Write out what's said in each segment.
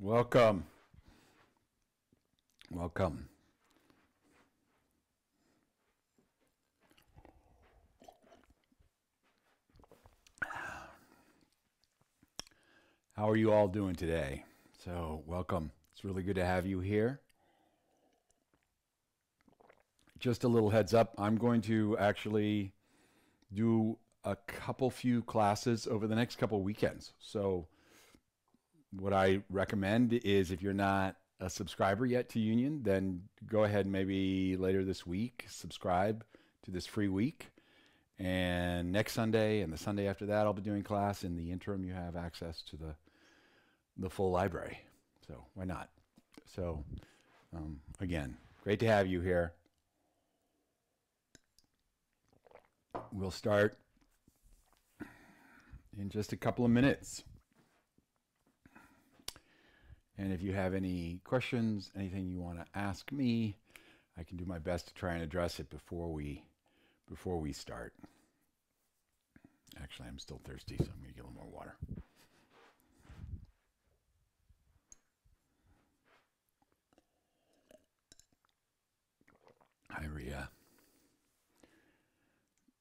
Welcome. Welcome. How are you all doing today? So, welcome. It's really good to have you here. Just a little heads up, I'm going to actually do a few classes over the next couple weekends. So, what I recommend is if you're not a subscriber yet to Union, then go ahead and maybe later this week subscribe to this free week. And next Sunday and the Sunday after that, I'll be doing class. In the interim, you have access to the full library. So why not? So again, great to have you here. We'll start in just a couple of minutes. And if you have any questions, anything you want to ask me, I can do my best to try and address it before we start. Actually, I'm still thirsty, so I'm going to get a little more water. Hi, Ria.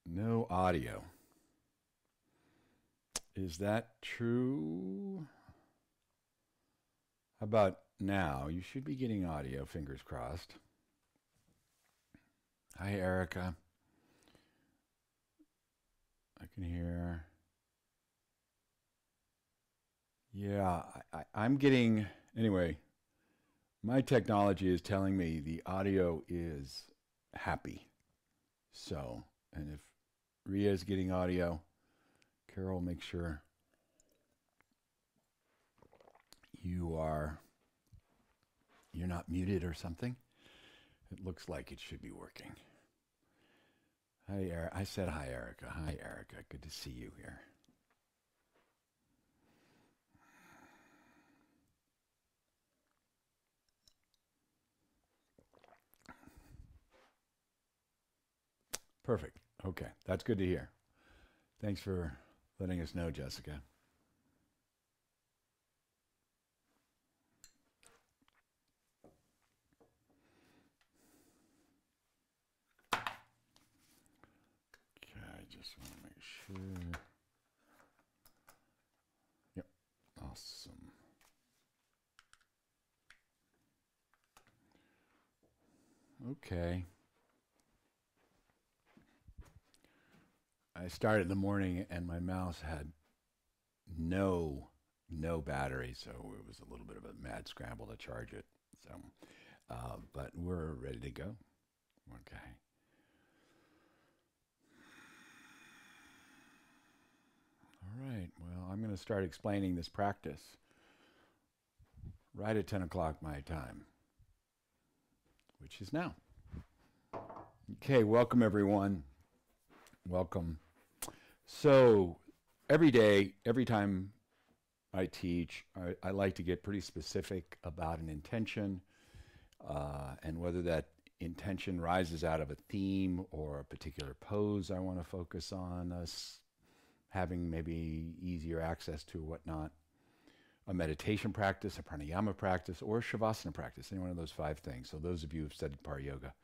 No audio. Is that true? How about now? You should be getting audio, fingers crossed. Hi, Erica. I can hear. Yeah, I'm getting, anyway, my technology is telling me the audio is happy. So, and if Ria is getting audio, Carol, make sure you're not muted or something. It looks like it should be working. Hi, Erica. I said hi, Erica. Hi, Erica. Good to see you here. Perfect. Okay, that's good to hear. Thanks for letting us know, Jessica. Okay, I just want to make sure. Yep, awesome. Okay. I started in the morning and my mouse had no battery, so it was a little bit of a mad scramble to charge it. So, but we're ready to go. Okay. All right. Well, I'm going to start explaining this practice right at 10 o'clock my time, which is now. Okay. Welcome, everyone. Welcome. So every day, every time I teach, I like to get pretty specific about an intention and whether that intention rises out of a theme or a particular pose I want to focus on, us having maybe easier access to whatnot, a meditation practice, a pranayama practice, or a shavasana practice, any one of those 5 things. So those of you who've studied Par Yoga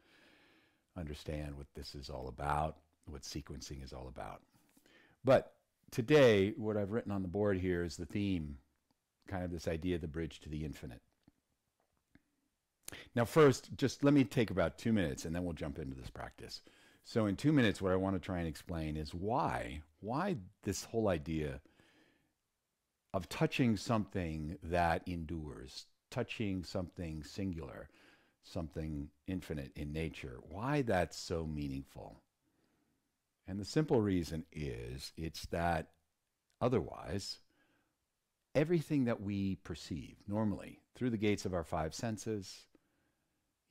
understand what this is all about, what sequencing is all about. But today, what I've written on the board here is the theme, kind of this idea of the bridge to the infinite. Now, first, just let me take about 2 minutes and then we'll jump into this practice. So in 2 minutes, what I want to try and explain is why this whole idea of touching something that endures, touching something singular, something infinite in nature, why that's so meaningful. And the simple reason is it's that otherwise, everything that we perceive normally through the gates of our 5 senses,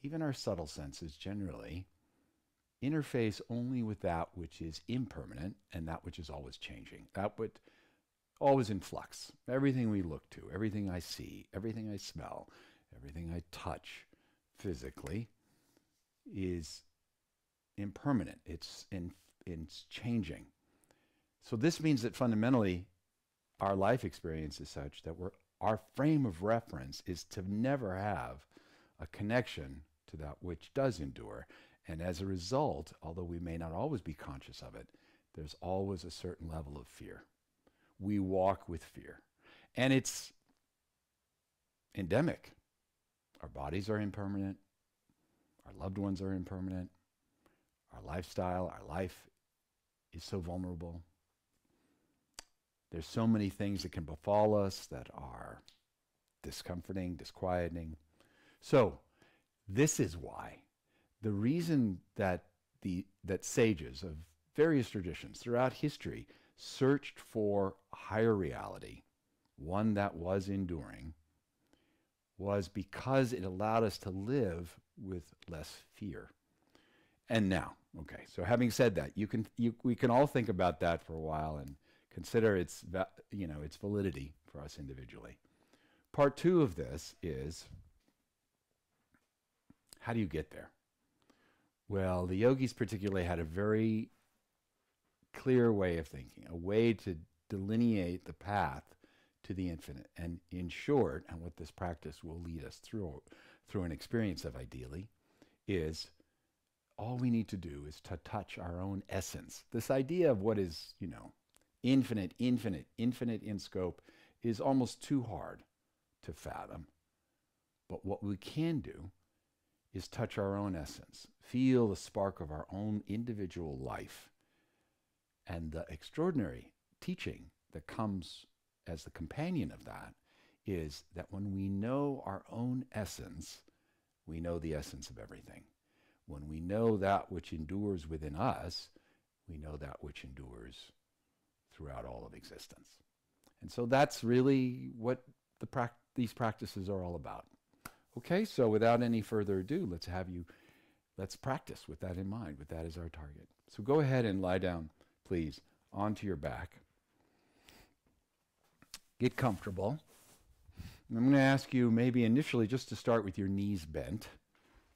even our subtle senses generally, interface only with that which is impermanent and that which is always changing, that which always in flux. Everything we look to, everything I see, everything I smell, everything I touch physically is impermanent. It's changing. So this means that fundamentally our life experience is such that we're our frame of reference is to never have a connection to that which does endure. And as a result, although we may not always be conscious of it, there's always a certain level of fear. We walk with fear. And it's endemic. Our bodies are impermanent. Our loved ones are impermanent. Our lifestyle, our life is so vulnerable. There's so many things that can befall us that are discomforting, disquieting. So this is why the reason that that sages of various traditions throughout history searched for a higher reality, one that was enduring, was because it allowed us to live with less fear. And now, okay, so having said that, we can all think about that for a while and consider its validity for us individually. Part two of this is, how do you get there? Well, the yogis particularly had a very clear way of thinking, a way to delineate the path to the infinite. And in short, and what this practice will lead us through an experience of ideally, is all we need to do is to touch our own essence. This idea of what is, infinite in scope is almost too hard to fathom. But what we can do is touch our own essence, feel the spark of our own individual life. And the extraordinary teaching that comes as the companion of that is that when we know our own essence, we know the essence of everything. When we know that which endures within us, we know that which endures throughout all of existence. And so that's really what these practices are all about. Okay, so without any further ado, let's practice with that in mind, with that as our target. So go ahead and lie down, please, onto your back. Get comfortable. And I'm going to ask you maybe initially just to start with your knees bent,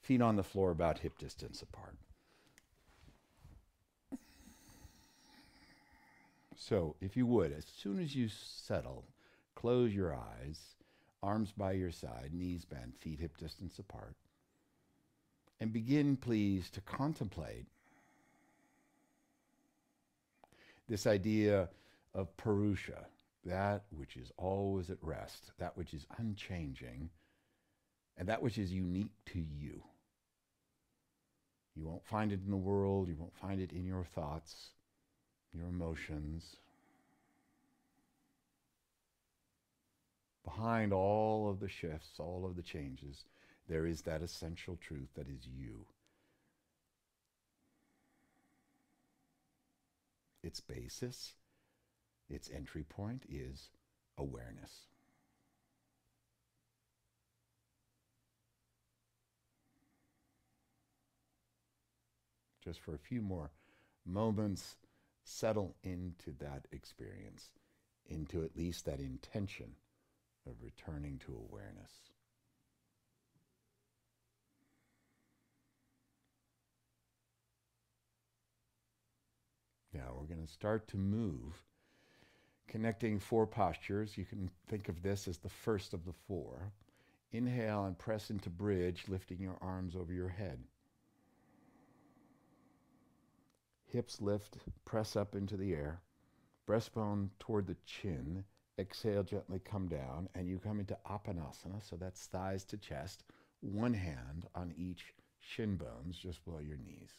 feet on the floor about hip distance apart. So if you would, as soon as you settle, close your eyes, arms by your side, knees bent, feet hip distance apart, and begin, please, to contemplate this idea of Purusha, that which is always at rest, that which is unchanging, and that which is unique to you. You won't find it in the world, you won't find it in your thoughts, your emotions. Behind all of the shifts, all of the changes, there is that essential truth that is you. Its basis, its entry point is awareness. Just for a few more moments, settle into that experience, into at least that intention of returning to awareness. Now we're going to start to move, connecting four postures. You can think of this as the first of the four. Inhale and press into bridge, lifting your arms over your head. Hips lift, press up into the air. Breastbone toward the chin. Exhale, gently come down, and you come into Apanasana, so that's thighs to chest. One hand on each shin bones, just below your knees.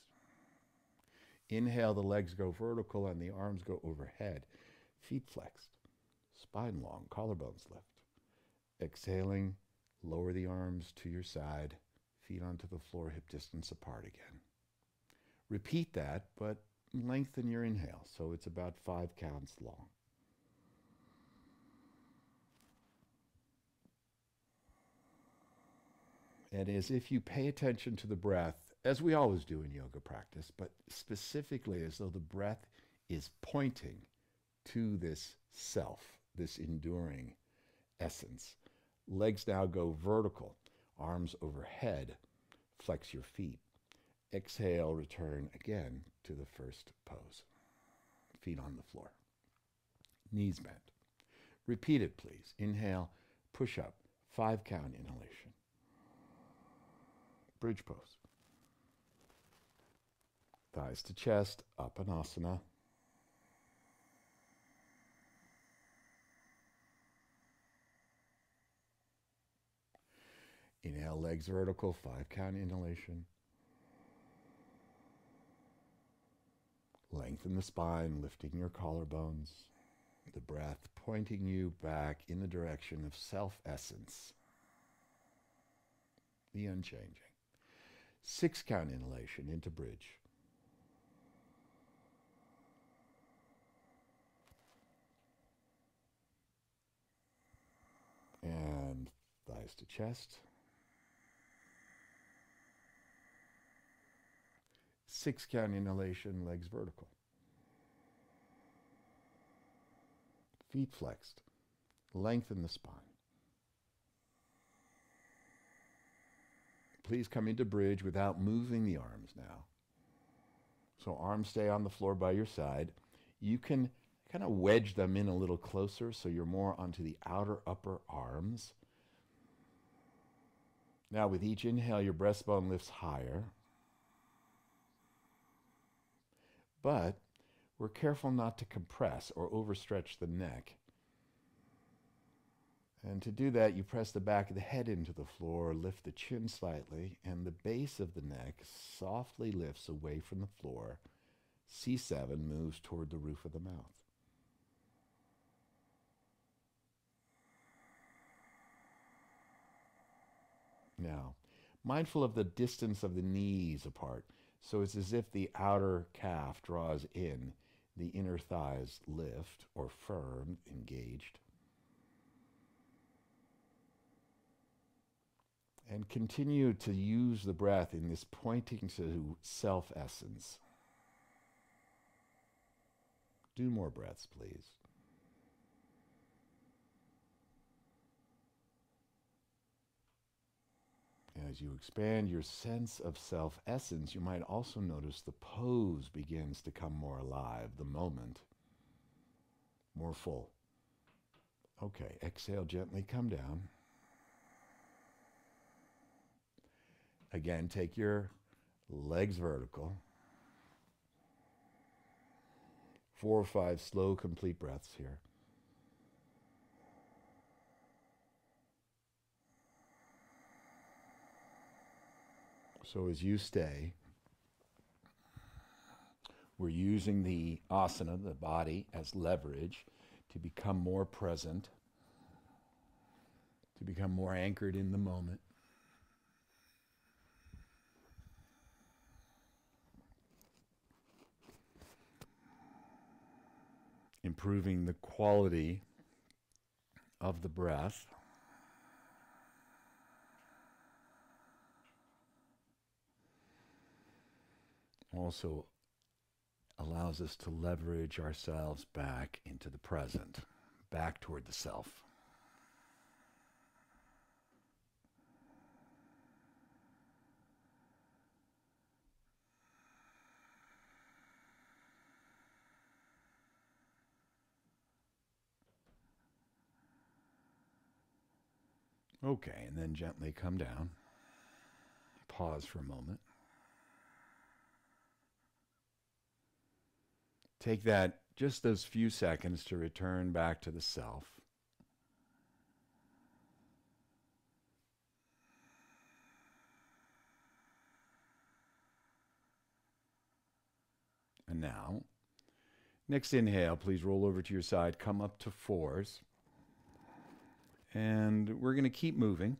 Inhale, the legs go vertical and the arms go overhead. Feet flexed, spine long, collarbones lift. Exhaling, lower the arms to your side, feet onto the floor, hip distance apart again. Repeat that, but lengthen your inhale, so it's about 5 counts long. And as if you pay attention to the breath, as we always do in yoga practice, but specifically as though the breath is pointing to this self, this enduring essence. Legs now go vertical, arms overhead, flex your feet. Exhale, return again to the first pose. Feet on the floor. Knees bent. Repeat it, please. Inhale, push up, 5 count inhalation. Bridge pose. Thighs to chest, Apanasana. Inhale, legs vertical, 5 count inhalation. Lengthen the spine, lifting your collarbones. The breath pointing you back in the direction of self-essence. The unchanging. 6 count inhalation into bridge. And thighs to chest. 6 count inhalation, legs vertical. Feet flexed. Lengthen the spine. Please come into bridge without moving the arms now. So arms stay on the floor by your side. You can kind of wedge them in a little closer so you're more onto the outer upper arms. Now with each inhale, your breastbone lifts higher. But we're careful not to compress or overstretch the neck. And to do that, you press the back of the head into the floor, lift the chin slightly, and the base of the neck softly lifts away from the floor. C7 moves toward the roof of the mouth. Now, mindful of the distance of the knees apart. So it's as if the outer calf draws in, the inner thighs lift or firm, engaged. And continue to use the breath in this pointing to self-essence. Do more breaths, please. As you expand your sense of self-essence, you might also notice the pose begins to come more alive, the moment more full. Okay, exhale, gently come down. Again, take your legs vertical. 4 or 5 slow, complete breaths here. So as you stay, we're using the asana, the body, as leverage to become more present, to become more anchored in the moment. Improving the quality of the breath. Also allows us to leverage ourselves back into the present, back toward the self. Okay, and then gently come down. Pause for a moment. Take that, just those few seconds to return back to the self. And now, next inhale, please roll over to your side, come up to 4s. And we're going to keep moving,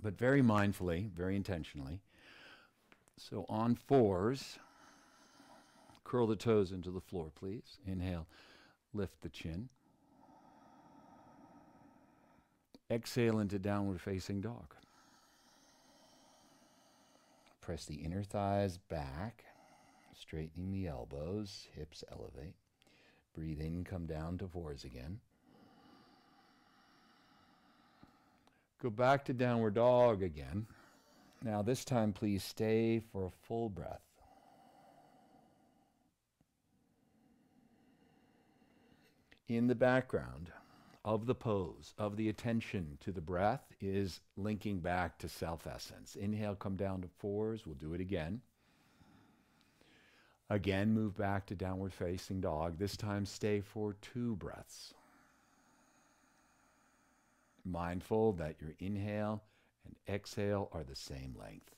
but very mindfully, very intentionally. So on 4s, curl the toes into the floor, please. Inhale, lift the chin. Exhale into downward facing dog. Press the inner thighs back, straightening the elbows, hips elevate. Breathe in, come down to 4s again. Go back to downward dog again. Now this time please stay for a full breath. In the background, of the pose, of the attention to the breath, is linking back to self-essence. Inhale, come down to fours. We'll do it again. Again, move back to downward facing dog. This time, stay for 2 breaths. Mindful that your inhale and exhale are the same length.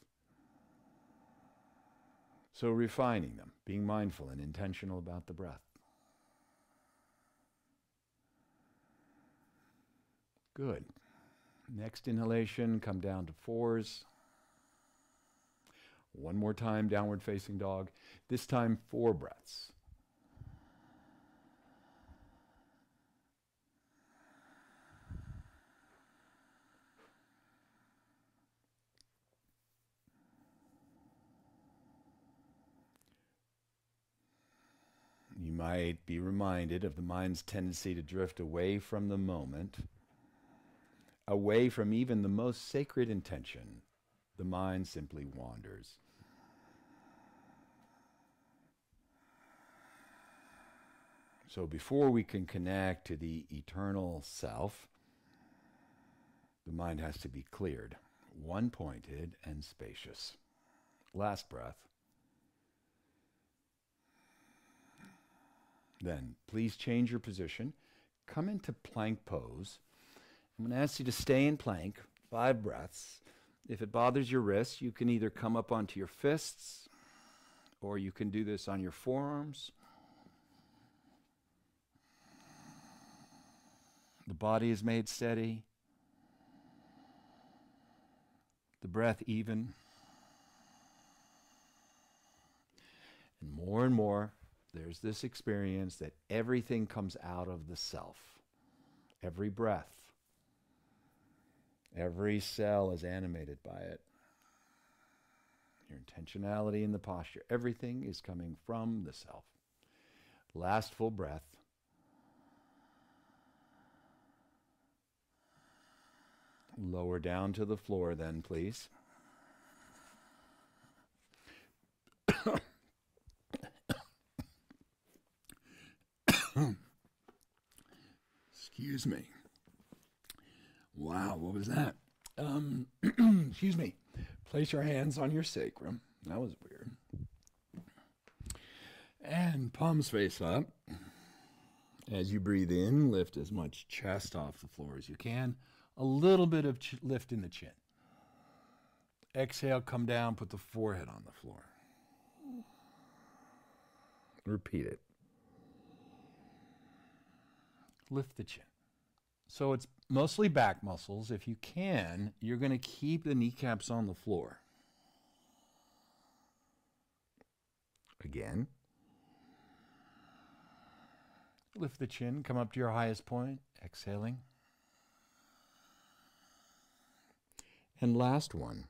So refining them, being mindful and intentional about the breath. Good. Next inhalation, come down to fours. One more time, downward facing dog. This time, 4 breaths. You might be reminded of the mind's tendency to drift away from the moment, away from even the most sacred intention. The mind simply wanders. So before we can connect to the eternal self, the mind has to be cleared, one-pointed and spacious. Last breath. Then, please change your position. Come into plank pose. I'm going to ask you to stay in plank, 5 breaths. If it bothers your wrists, you can either come up onto your fists, or you can do this on your forearms. The body is made steady. The breath even. And more, there's this experience that everything comes out of the self. Every breath. Every cell is animated by it. Your intentionality in the posture. Everything is coming from the self. Last full breath. Lower down to the floor then, please. Excuse me. Wow, what was that? Excuse me. Place your hands on your sacrum. That was weird. And palms face up. As you breathe in, lift as much chest off the floor as you can. A little bit of lift in the chin. Exhale, come down, put the forehead on the floor. Repeat it. Lift the chin. So it's mostly back muscles. If you can, you're going to keep the kneecaps on the floor. Again. Lift the chin, come up to your highest point, exhaling. And last one.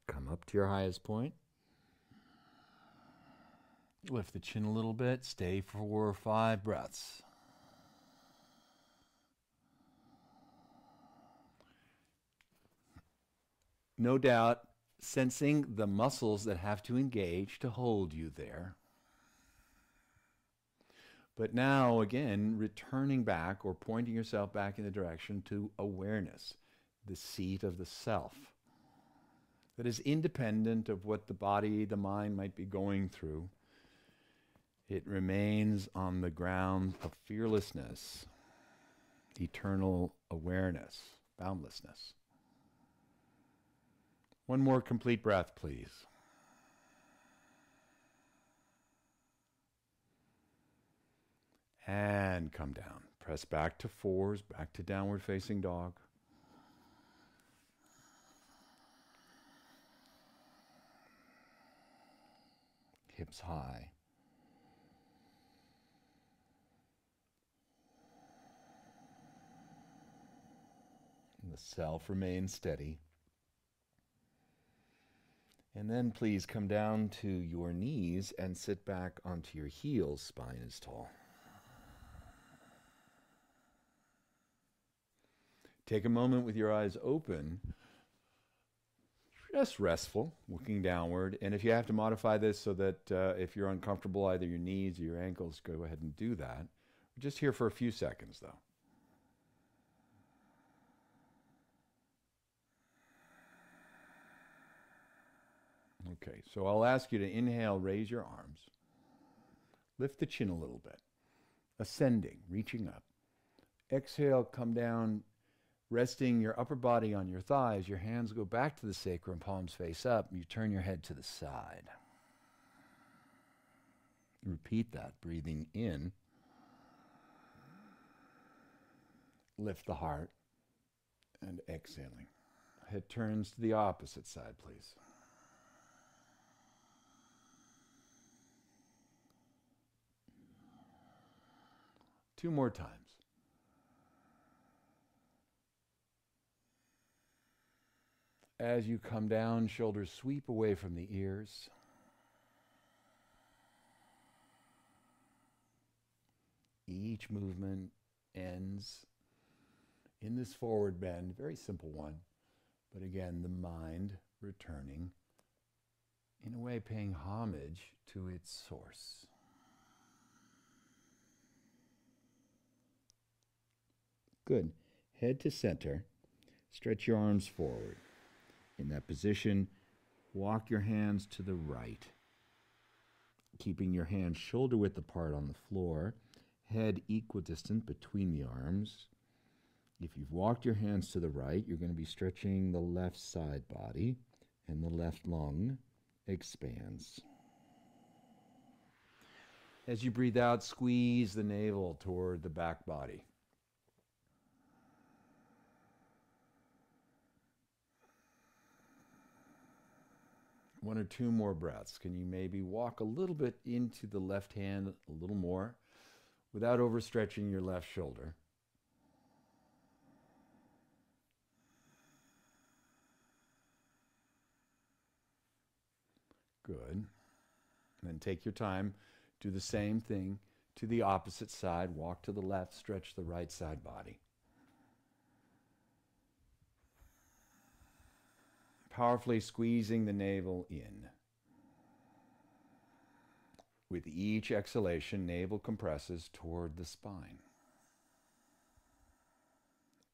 Come up to your highest point. Lift the chin a little bit, stay for 4 or 5 breaths. No doubt, sensing the muscles that have to engage to hold you there. But now, again, returning back or pointing yourself back in the direction to awareness, the seat of the self, that is independent of what the body, the mind might be going through. It remains on the ground of fearlessness, eternal awareness, boundlessness. One more complete breath, please. And come down. Press back to 4s, back to downward facing dog. Hips high. And the self remains steady. And then please come down to your knees and sit back onto your heels, spine is tall. Take a moment with your eyes open, just restful, looking downward. And if you have to modify this so that if you're uncomfortable, either your knees or your ankles, go ahead and do that. We're just here for a few seconds, though. Okay, so I'll ask you to inhale, raise your arms. Lift the chin a little bit. Ascending, reaching up. Exhale, come down, resting your upper body on your thighs. Your hands go back to the sacrum, palms face up. You turn your head to the side. Repeat that, breathing in. Lift the heart and exhaling. Head turns to the opposite side, please. Two more times. As you come down, shoulders sweep away from the ears. Each movement ends in this forward bend, very simple one, but again, the mind returning, in a way paying homage to its source. Good. Head to center. Stretch your arms forward. In that position, walk your hands to the right, keeping your hands shoulder width apart on the floor, head equidistant between the arms. If you've walked your hands to the right, you're going to be stretching the left side body, and the left lung expands. As you breathe out, squeeze the navel toward the back body. One or two more breaths. Can you maybe walk a little bit into the left hand a little more without overstretching your left shoulder? Good. And then take your time. Do the same thing to the opposite side. Walk to the left, stretch the right side body. Powerfully squeezing the navel in. With each exhalation, navel compresses toward the spine.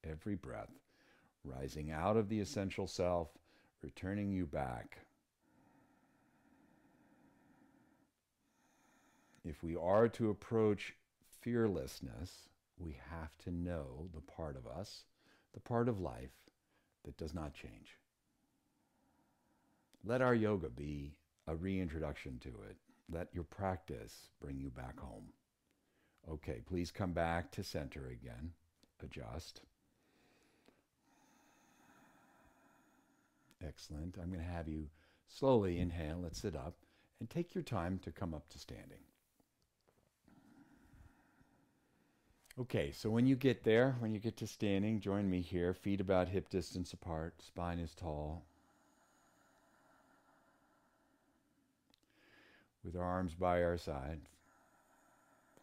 Every breath rising out of the essential self, returning you back. If we are to approach fearlessness, we have to know the part of us, the part of life that does not change. Let our yoga be a reintroduction to it. Let your practice bring you back home. Okay, please come back to center again. Adjust. Excellent. I'm going to have you slowly inhale. Let's sit up and take your time to come up to standing. Okay, so when you get there, when you get to standing, join me here. Feet about hip distance apart. Spine is tall. With our arms by our side.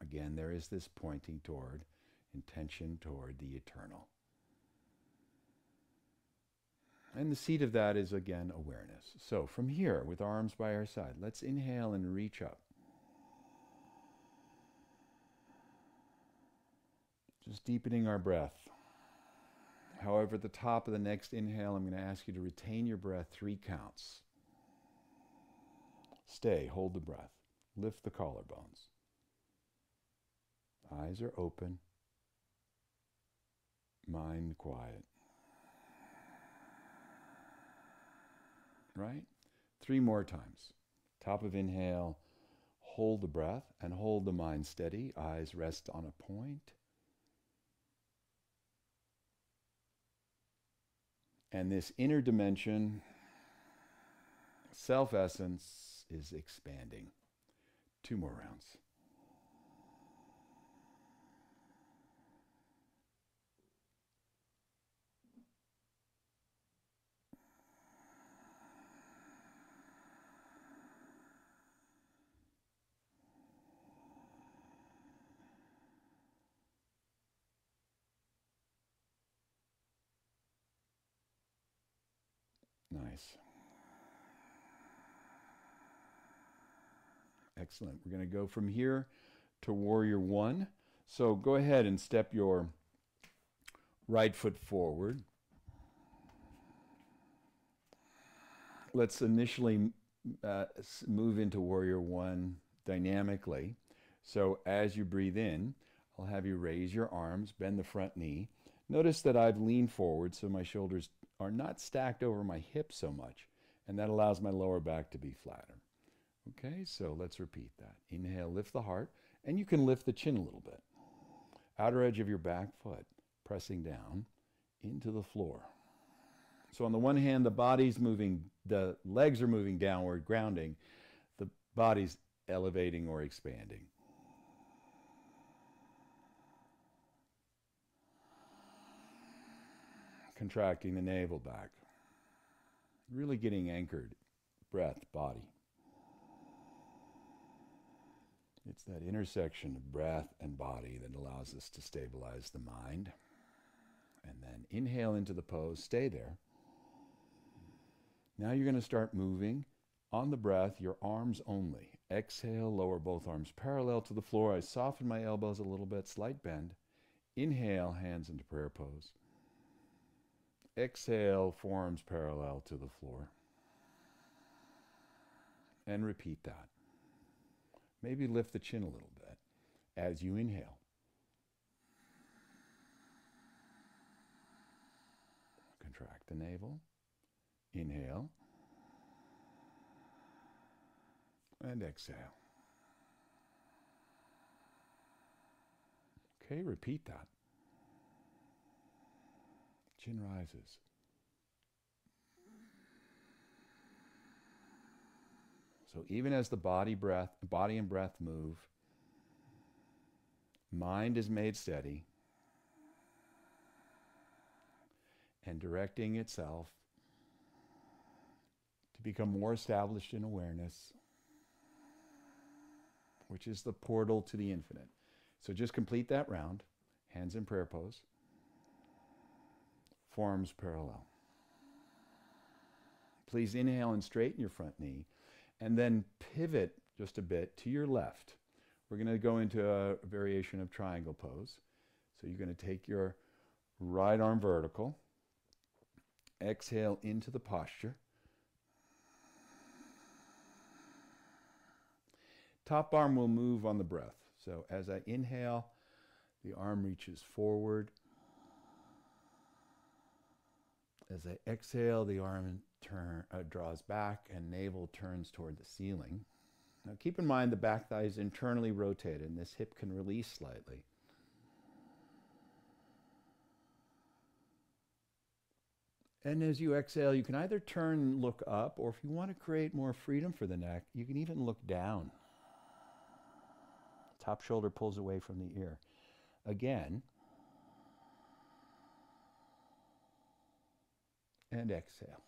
Again, there is this pointing toward, intention toward the eternal. And the seat of that is, again, awareness. So from here, with arms by our side, let's inhale and reach up. Just deepening our breath. However, at the top of the next inhale, I'm going to ask you to retain your breath 3 counts. Stay, hold the breath. Lift the collarbones. Eyes are open. Mind quiet. Right? 3 more times. Top of inhale, hold the breath and hold the mind steady. Eyes rest on a point. And this inner dimension, self-essence, is expanding. 2 more rounds. Nice. Excellent. We're going to go from here to Warrior 1. So go ahead and step your right foot forward. Let's initially move into warrior one dynamically. So as you breathe in, I'll have you raise your arms, bend the front knee. Notice that I've leaned forward so my shoulders are not stacked over my hips so much, and that allows my lower back to be flatter. Okay, so let's repeat that. Inhale, lift the heart, and you can lift the chin a little bit. Outer edge of your back foot, pressing down into the floor. So on the one hand, the body's moving, the legs are moving downward, grounding. The body's elevating or expanding. Contracting the navel back. Really getting anchored, breath, body. It's that intersection of breath and body that allows us to stabilize the mind. And then inhale into the pose, stay there. Now you're going to start moving on the breath, your arms only. Exhale, lower both arms parallel to the floor. I soften my elbows a little bit, slight bend. Inhale, hands into prayer pose. Exhale, forearms parallel to the floor. And repeat that. Maybe lift the chin a little bit as you inhale. Contract the navel. Inhale. And exhale. Okay, repeat that. Chin rises. So even as the body and breath move, mind is made steady and directing itself to become more established in awareness, which is the portal to the infinite. So just complete that round. Hands in prayer pose. Forearms parallel. Please inhale and straighten your front knee. And then pivot just a bit to your left. We're going to go into a variation of triangle pose. So you're going to take your right arm vertical. Exhale into the posture. Top arm will move on the breath. So as I inhale, the arm reaches forward. As I exhale, the arm draws back and navel turns toward the ceiling. Now keep in mind the back thigh is internally rotated and this hip can release slightly. And as you exhale, you can either turn and look up, or if you want to create more freedom for the neck, you can even look down. Top shoulder pulls away from the ear. Again. And exhale.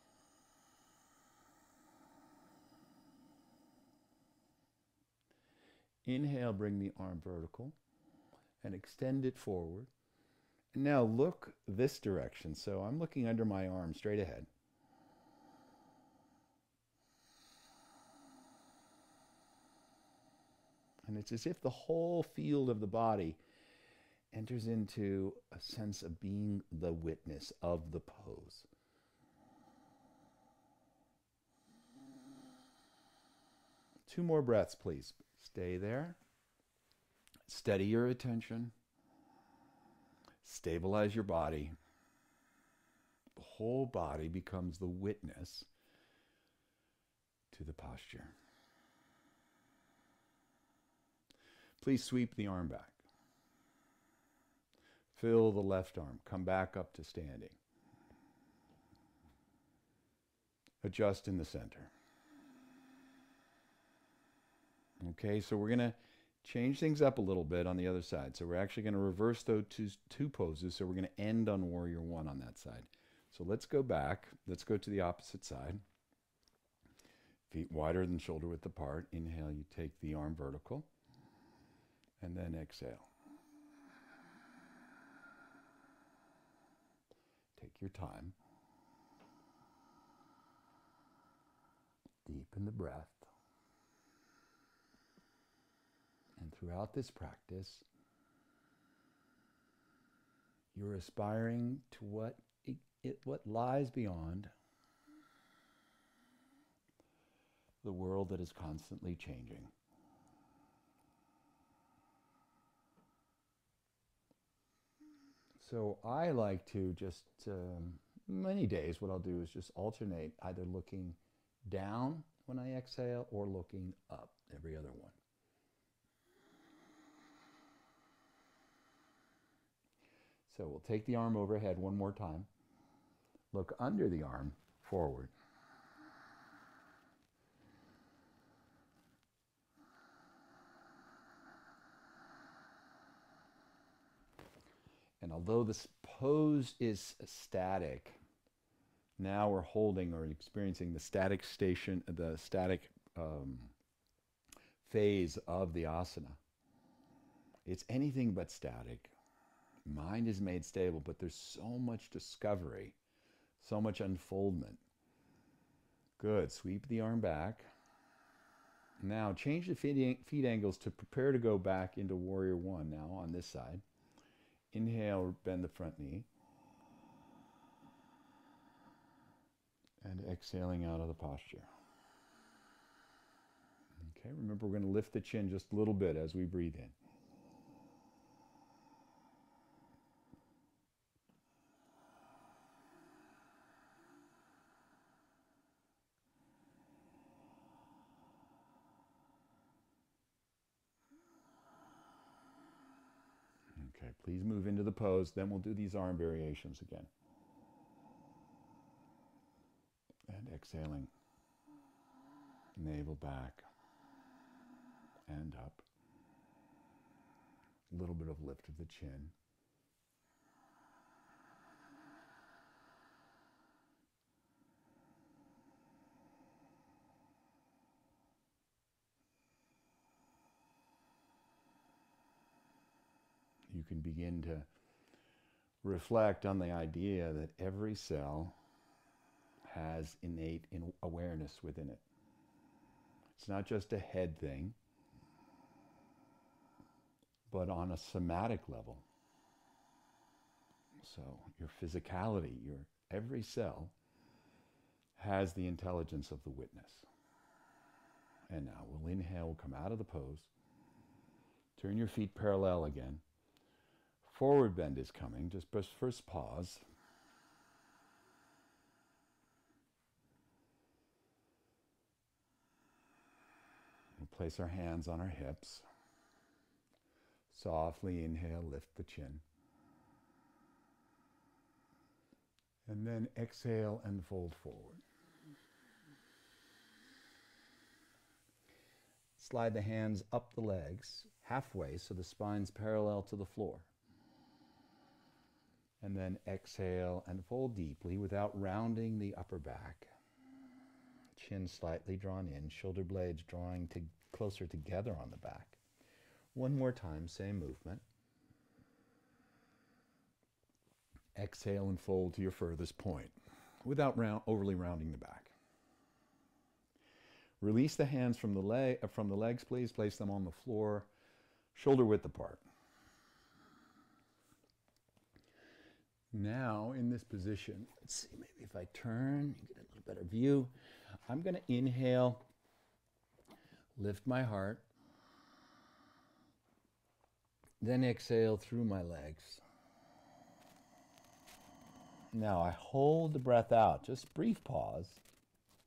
Inhale, bring the arm vertical and extend it forward. And now look this direction. So I'm looking under my arm straight ahead. And it's as if the whole field of the body enters into a sense of being the witness of the pose. Two more breaths, please. Stay there. Steady your attention. Stabilize your body. The whole body becomes the witness to the posture. Please sweep the arm back. Fill the left arm. Come back up to standing. Adjust in the center. Okay, so we're going to change things up a little bit on the other side. So we're actually going to reverse those two poses. So we're going to end on warrior one on that side. So let's go back. Let's go to the opposite side. Feet wider than shoulder width apart. Inhale, you take the arm vertical. And then exhale. Take your time. Deepen the breath. And throughout this practice, you're aspiring to what lies beyond the world that is constantly changing. So I like to just, many days, what I'll do is just alternate either looking down when I exhale or looking up every other one. So we'll take the arm overhead one more time. Look under the arm forward. And although this pose is static, now we're holding or experiencing the static phase of the asana. It's anything but static. Mind is made stable, but there's so much discovery, so much unfoldment. Good. Sweep the arm back. Now change the feet angles to prepare to go back into warrior one now on this side. Inhale, bend the front knee. And exhaling out of the posture. Okay, remember we're going to lift the chin just a little bit as we breathe in. Okay, please move into the pose, then we'll do these arm variations again. And exhaling, navel back and up. A little bit of lift of the chin. You can begin to reflect on the idea that every cell has innate awareness within it. It's not just a head thing, but on a somatic level. So your physicality, every cell has the intelligence of the witness. And now we'll inhale, we'll come out of the pose. Turn your feet parallel again. Forward bend is coming. Just first pause. We'll place our hands on our hips. Softly inhale, lift the chin. And then exhale and fold forward. Slide the hands up the legs halfway so the spine's parallel to the floor. And then exhale and fold deeply without rounding the upper back. Chin slightly drawn in, shoulder blades drawing closer together on the back. One more time, same movement. Exhale and fold to your furthest point without overly rounding the back. Release the hands from the legs, please. Place them on the floor, shoulder width apart. Now, in this position, let's see, maybe if I turn, you get a little better view. I'm going to inhale, lift my heart, then exhale through my legs. Now, I hold the breath out, just brief pause.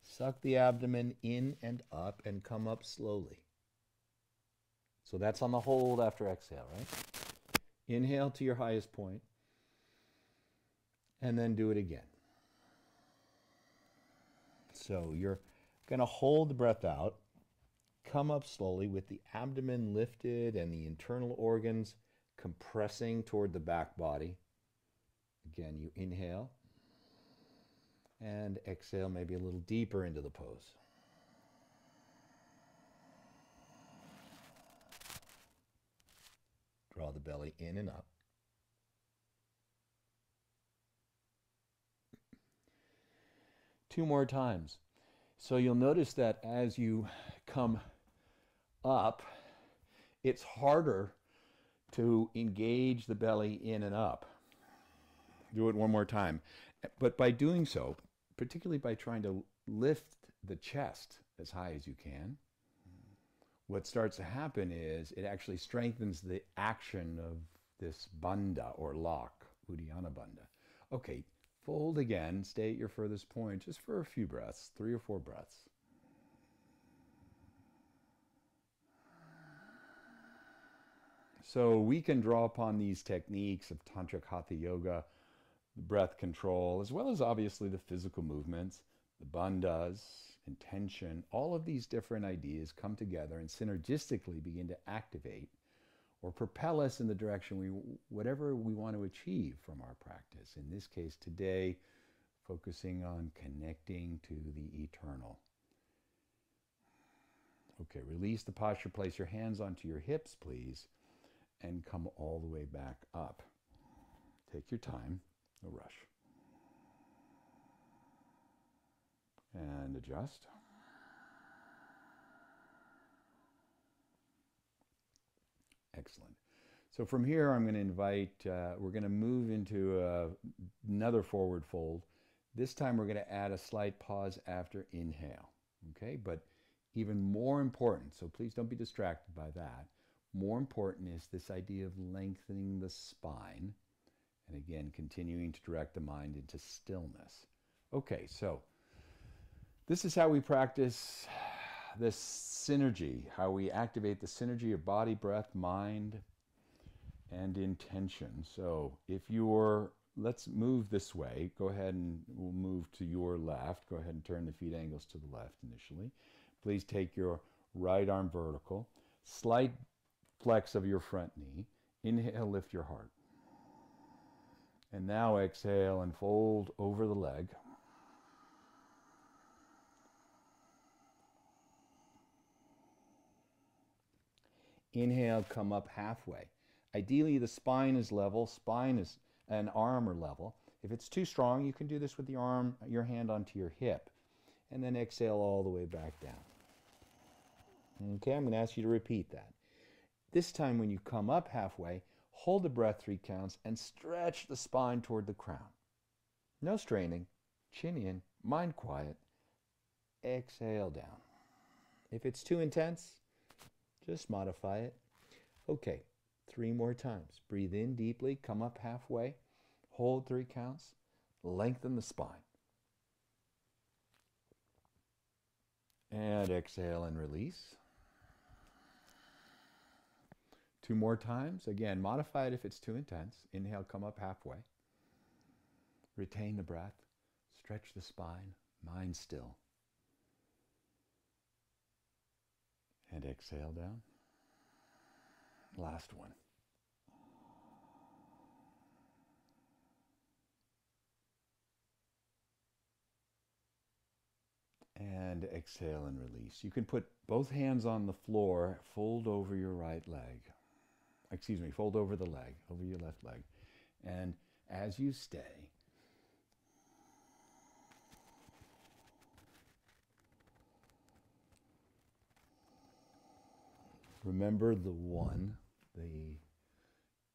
Suck the abdomen in and up and come up slowly. So that's on the hold after exhale, right? Inhale to your highest point. And then do it again. So you're going to hold the breath out, come up slowly with the abdomen lifted and the internal organs compressing toward the back body. Again, you inhale and exhale maybe a little deeper into the pose. Draw the belly in and up. Two more times. So you'll notice that as you come up, it's harder to engage the belly in and up. Do it one more time. But by doing so, particularly by trying to lift the chest as high as you can. What starts to happen is it actually strengthens the action of this bandha or lock, Uddiyana bandha. Okay, fold again, stay at your furthest point just for a few breaths, 3 or 4 breaths. So we can draw upon these techniques of Tantric Hatha Yoga, the breath control, as well as obviously the physical movements, the bandhas, intention. All of these different ideas come together and synergistically begin to activate or propel us in the direction whatever we want to achieve from our practice. In this case today, focusing on connecting to the eternal. Okay, release the posture. Place your hands onto your hips, please, and come all the way back up. Take your time, no rush. And adjust. Excellent. So from here, I'm going to invite, we're going to move into another forward fold. This time we're going to add a slight pause after inhale. Okay, but even more important, so please don't be distracted by that. More important is this idea of lengthening the spine. And again, continuing to direct the mind into stillness. Okay, so this is how we practice this synergy, how we activate the synergy of body, breath, mind, and intention. So if you're, let's move this way. Go ahead and we'll move to your left. Go ahead and turn the feet angles to the left initially. Please take your right arm vertical. Slight flex of your front knee. Inhale, lift your heart. And now exhale and fold over the leg. Inhale, come up halfway. Ideally, the spine is level, spine is an arm are level. If it's too strong, you can do this with the arm, your hand onto your hip. And then exhale all the way back down. Okay, I'm going to ask you to repeat that. This time when you come up halfway, hold the breath 3 counts and stretch the spine toward the crown. No straining, chin in, mind quiet. Exhale down. If it's too intense, just modify it. Okay, 3 more times. Breathe in deeply, come up halfway, hold 3 counts, lengthen the spine. And exhale and release. 2 more times. Again, modify it if it's too intense. Inhale, come up halfway. Retain the breath. Stretch the spine. Mind still. And exhale down. Last one. And exhale and release. You can put both hands on the floor, fold over your right leg. Excuse me, fold over the leg, over your left leg. And as you stay, remember the one, the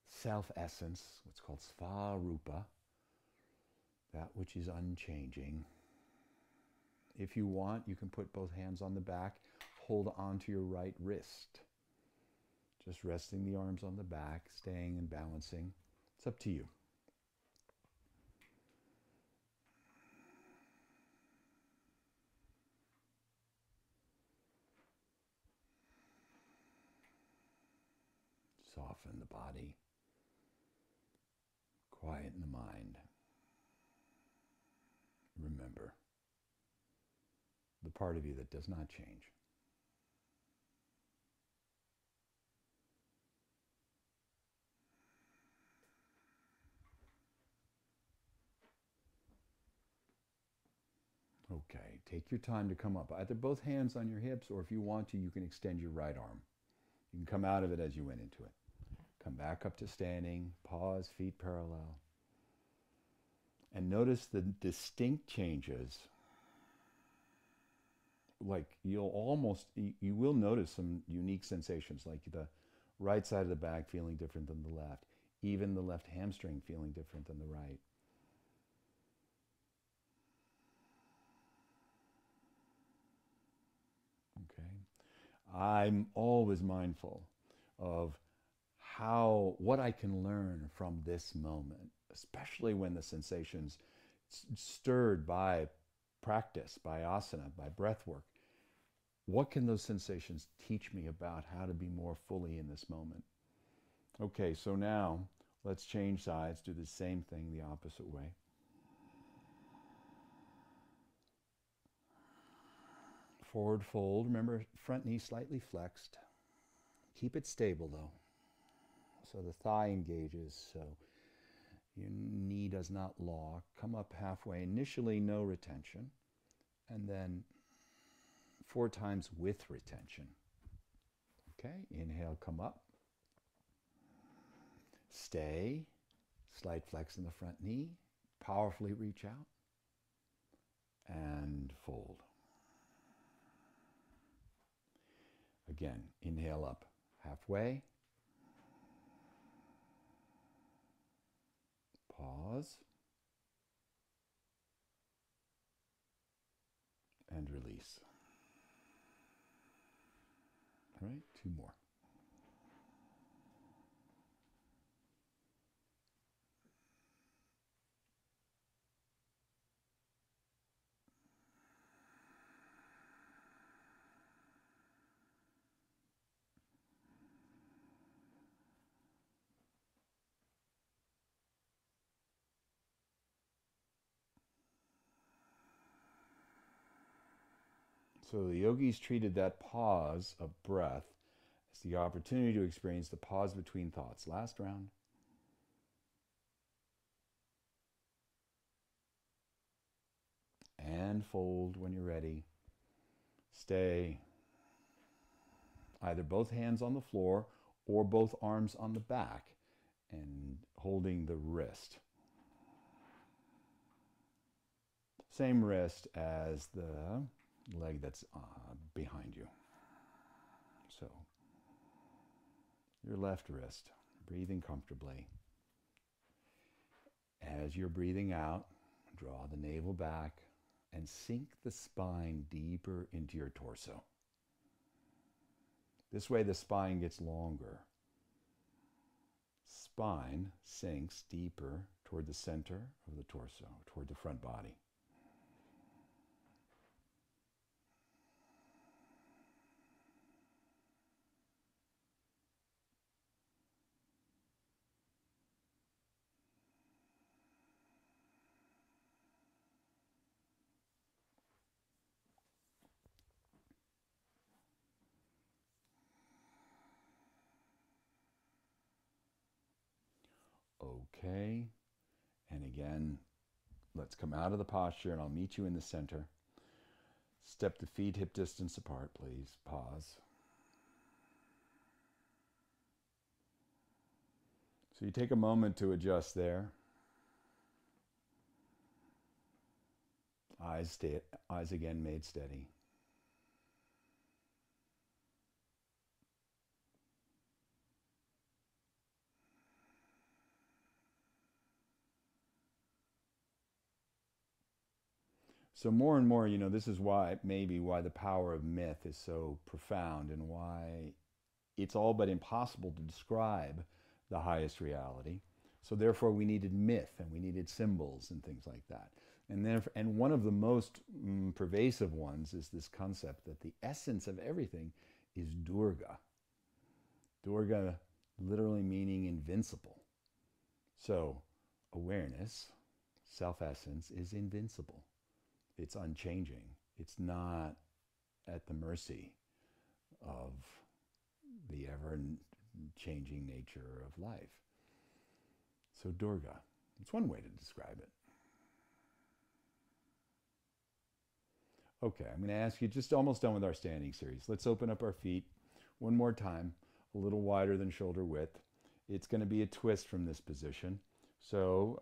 self-essence, what's called svarupa, that which is unchanging. If you want, you can put both hands on the back, hold onto your right wrist. Just resting the arms on the back, staying and balancing. It's up to you. Soften the body. Quieten the mind. Remember the part of you that does not change. Okay, take your time to come up. Either both hands on your hips, or if you want to, you can extend your right arm. You can come out of it as you went into it. Come back up to standing, pause, feet parallel. And notice the distinct changes. Like you will notice some unique sensations, like the right side of the back feeling different than the left. Even the left hamstring feeling different than the right. I'm always mindful of what I can learn from this moment, especially when the sensations stirred by practice, by asana, by breath work. What can those sensations teach me about how to be more fully in this moment? Okay, so now let's change sides, do the same thing the opposite way. Forward fold. Remember, front knee slightly flexed. Keep it stable though. So the thigh engages, so your knee does not lock. Come up halfway. Initially, no retention. And then 4 times with retention. Okay, inhale, come up. Stay. Slight flex in the front knee. Powerfully reach out. And fold. Again, inhale up halfway. Pause. And release. All right, 2 more. So the yogis treated that pause of breath as the opportunity to experience the pause between thoughts. Last round. And fold when you're ready. Stay. Either both hands on the floor or both arms on the back and holding the wrist. Same wrist as the leg that's behind you. So your left wrist, breathing comfortably. As you're breathing out, draw the navel back and sink the spine deeper into your torso. This way the spine gets longer. Spine sinks deeper toward the center of the torso, toward the front body. Okay, and again, let's come out of the posture and I'll meet you in the center. Step the feet hip distance apart, please. Pause. So you take a moment to adjust there. Eyes again made steady. So more and more, this is why the power of myth is so profound and why it's all but impossible to describe the highest reality. So therefore we needed myth and we needed symbols and things like that. And one of the most pervasive ones is this concept that the essence of everything is Durga. Durga literally meaning invincible. So awareness, self-essence, is invincible. It's unchanging. It's not at the mercy of the ever-changing nature of life. So Durga, it's one way to describe it. Okay, I'm going to ask you, just almost done with our standing series. Let's open up our feet one more time, a little wider than shoulder width. It's going to be a twist from this position. So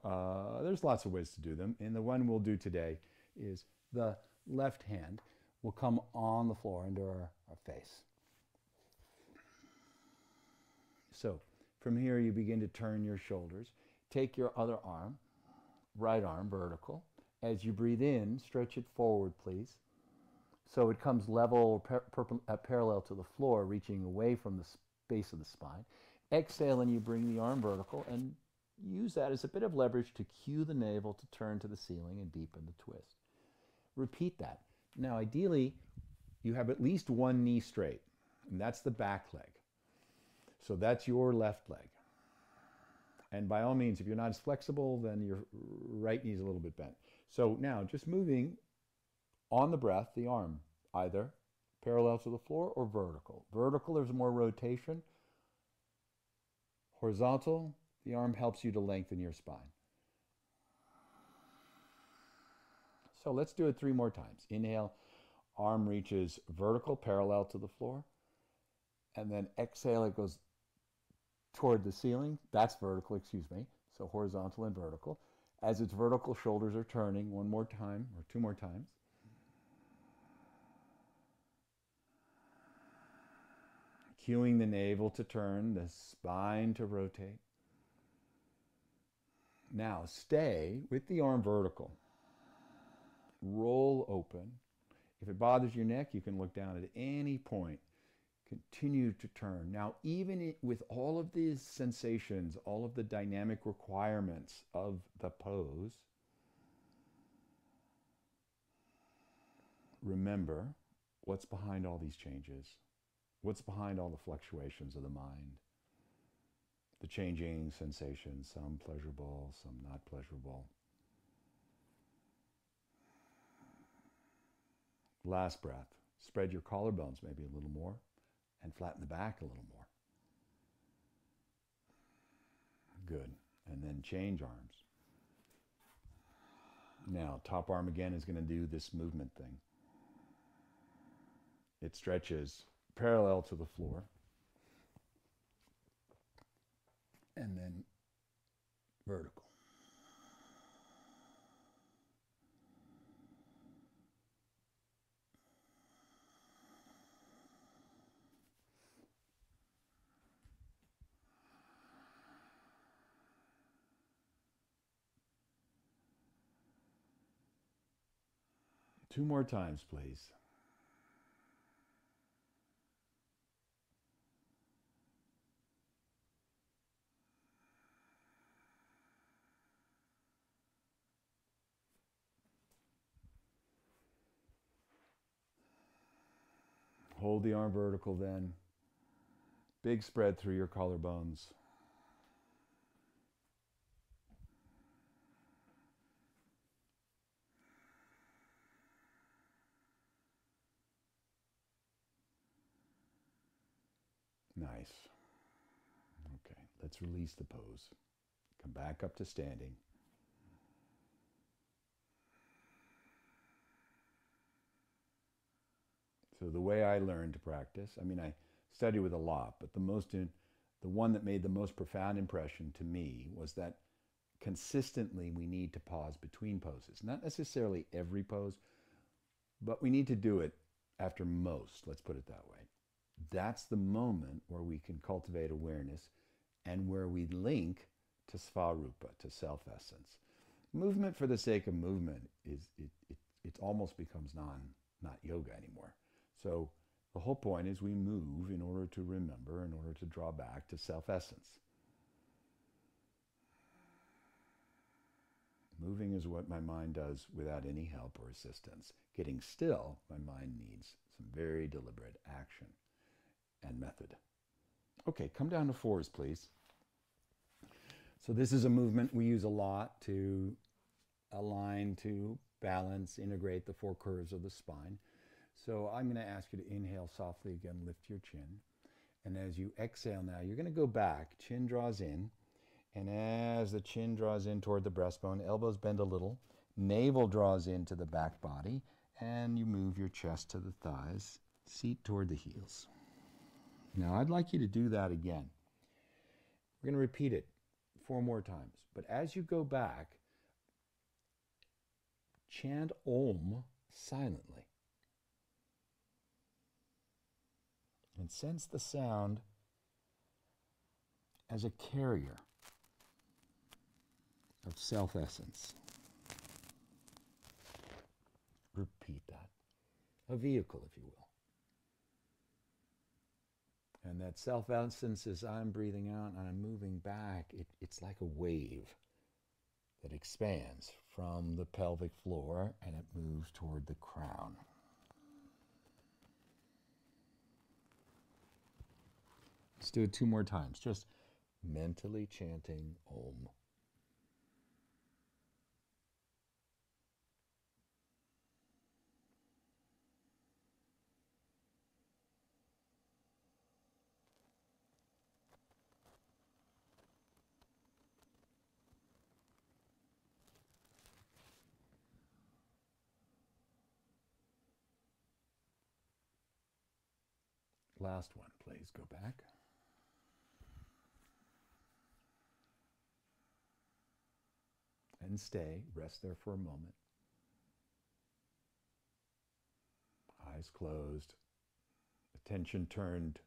there's lots of ways to do them. And the one we'll do today is the left hand will come on the floor under our face. So from here, you begin to turn your shoulders. Take your other arm, right arm vertical. As you breathe in, stretch it forward, please. So it comes level or parallel to the floor, reaching away from the base of the spine. Exhale, and you bring the arm vertical and use that as a bit of leverage to cue the navel to turn to the ceiling and deepen the twist. Repeat that. Now, ideally, you have at least one knee straight, and that's the back leg. So that's your left leg. And by all means, if you're not as flexible, then your right knee is a little bit bent. So now just moving on the breath, the arm, either parallel to the floor or vertical. Vertical, there's more rotation. Horizontal, the arm helps you to lengthen your spine. So let's do it 3 more times. Inhale, arm reaches vertical, parallel to the floor. And then exhale, it goes toward the ceiling. That's vertical, excuse me. So horizontal and vertical. As it's vertical, shoulders are turning 1 more time or 2 more times. Cueing the navel to turn, the spine to rotate. Now stay with the arm vertical. Roll open. If it bothers your neck, you can look down at any point. Continue to turn. Now, even with all of these sensations, all of the dynamic requirements of the pose, remember what's behind all these changes. What's behind all the fluctuations of the mind? The changing sensations, some pleasurable, some not pleasurable. Last breath. Spread your collarbones maybe a little more and flatten the back a little more. Good. And then change arms. Now, top arm again is going to do this movement thing. It stretches parallel to the floor. And then vertical. Two more times, please. Hold the arm vertical then. Big spread through your collarbones. Nice. Okay, let's release the pose. Come back up to standing. So the way I learned to practice, I mean, I studied with a lot, but the one that made the most profound impression to me was that consistently we need to pause between poses. Not necessarily every pose, but we need to do it after most, let's put it that way. That's the moment where we can cultivate awareness and where we link to svarupa, to self-essence. Movement for the sake of movement it almost becomes not yoga anymore. So the whole point is we move in order to remember, in order to draw back to self-essence. Moving is what my mind does without any help or assistance. Getting still, my mind needs some very deliberate action and method. Okay, come down to 4s, please. So this is a movement we use a lot to align, to balance, integrate the 4 curves of the spine. So I'm going to ask you to inhale softly again, lift your chin. And as you exhale now, you're going to go back. Chin draws in. And as the chin draws in toward the breastbone, elbows bend a little. Navel draws into the back body. And you move your chest to the thighs. Seat toward the heels. Now I'd like you to do that again. We're going to repeat it 4 more times. But as you go back, chant Om silently. And sense the sound as a carrier of self-essence. Repeat that. a vehicle, if you will. And that self-essence, as I'm breathing out and I'm moving back, it's like a wave that expands from the pelvic floor and it moves toward the crown. Let's do it 2 more times, just mentally chanting Om. Last one, please. Go back. And stay. Rest there for a moment. Eyes closed. Attention turned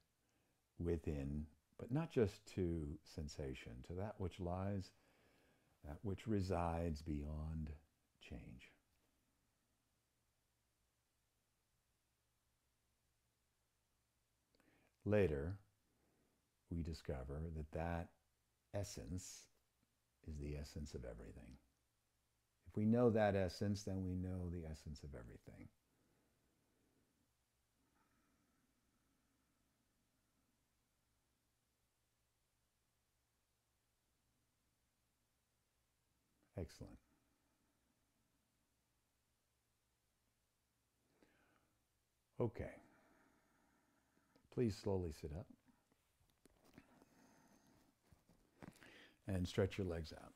within, but not just to sensation, to that which lies, that which resides beyond change. Later, we discover that that essence is the essence of everything. If we know that essence, then we know the essence of everything. Excellent. Okay. Please slowly sit up and stretch your legs out.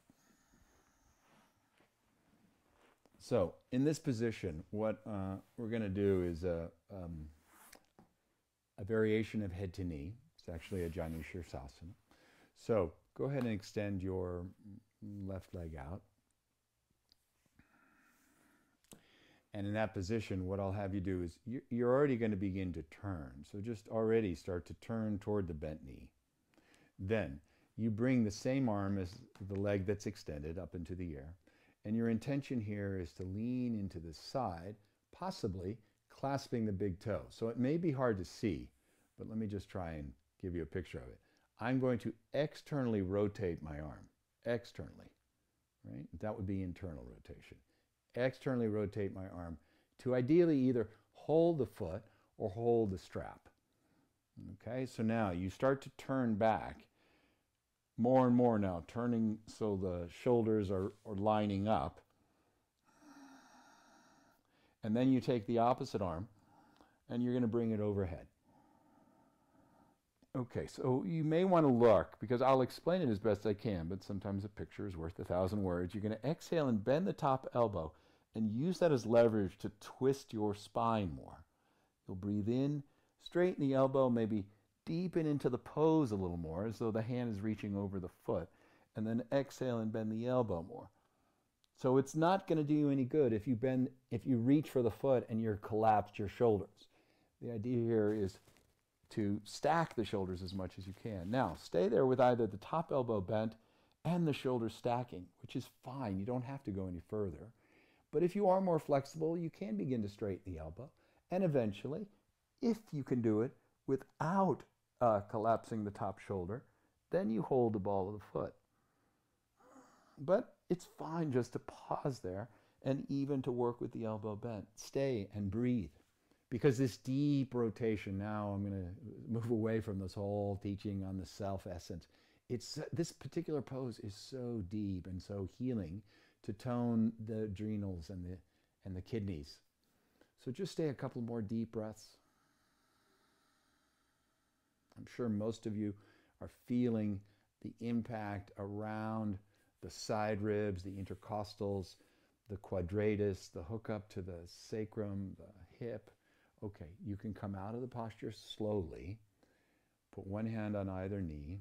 So, in this position, what we're going to do is a variation of head to knee. It's actually a Janu Sirsasana. So, go ahead and extend your left leg out. And in that position, what I'll have you do is you're already going to begin to turn. So just already start to turn toward the bent knee. Then you bring the same arm as the leg that's extended up into the air. And your intention here is to lean into the side, possibly clasping the big toe. So it may be hard to see, but let me just try and give you a picture of it. I'm going to externally rotate my arm. Externally, right? That would be internal rotation. Externally rotate my arm to ideally either hold the foot or hold the strap. Okay, so now you start to turn back more and more now, turning so the shoulders are lining up. And then you take the opposite arm and you're going to bring it overhead. Okay, so you may want to look, because I'll explain it as best I can, but sometimes a picture is worth 1,000 words. You're going to exhale and bend the top elbow and use that as leverage to twist your spine more. You'll breathe in, straighten the elbow, maybe deepen into the pose a little more, as though the hand is reaching over the foot, and then exhale and bend the elbow more. So it's not going to do you any good if you reach for the foot and you're collapsed your shoulders. The idea here is to stack the shoulders as much as you can. Now, stay there with either the top elbow bent and the shoulders stacking, which is fine. You don't have to go any further. But if you are more flexible, you can begin to straighten the elbow. And eventually, if you can do it without collapsing the top shoulder, then you hold the ball of the foot. But it's fine just to pause there and even to work with the elbow bent. Stay and breathe. Because this deep rotation, now I'm going to move away from this whole teaching on the self-essence. This particular pose is so deep and so healing to tone the adrenals and the kidneys. So just stay a couple more deep breaths. I'm sure most of you are feeling the impact around the side ribs, the intercostals, the quadratus, the hookup to the sacrum, the hip. Okay, you can come out of the posture slowly. Put one hand on either knee.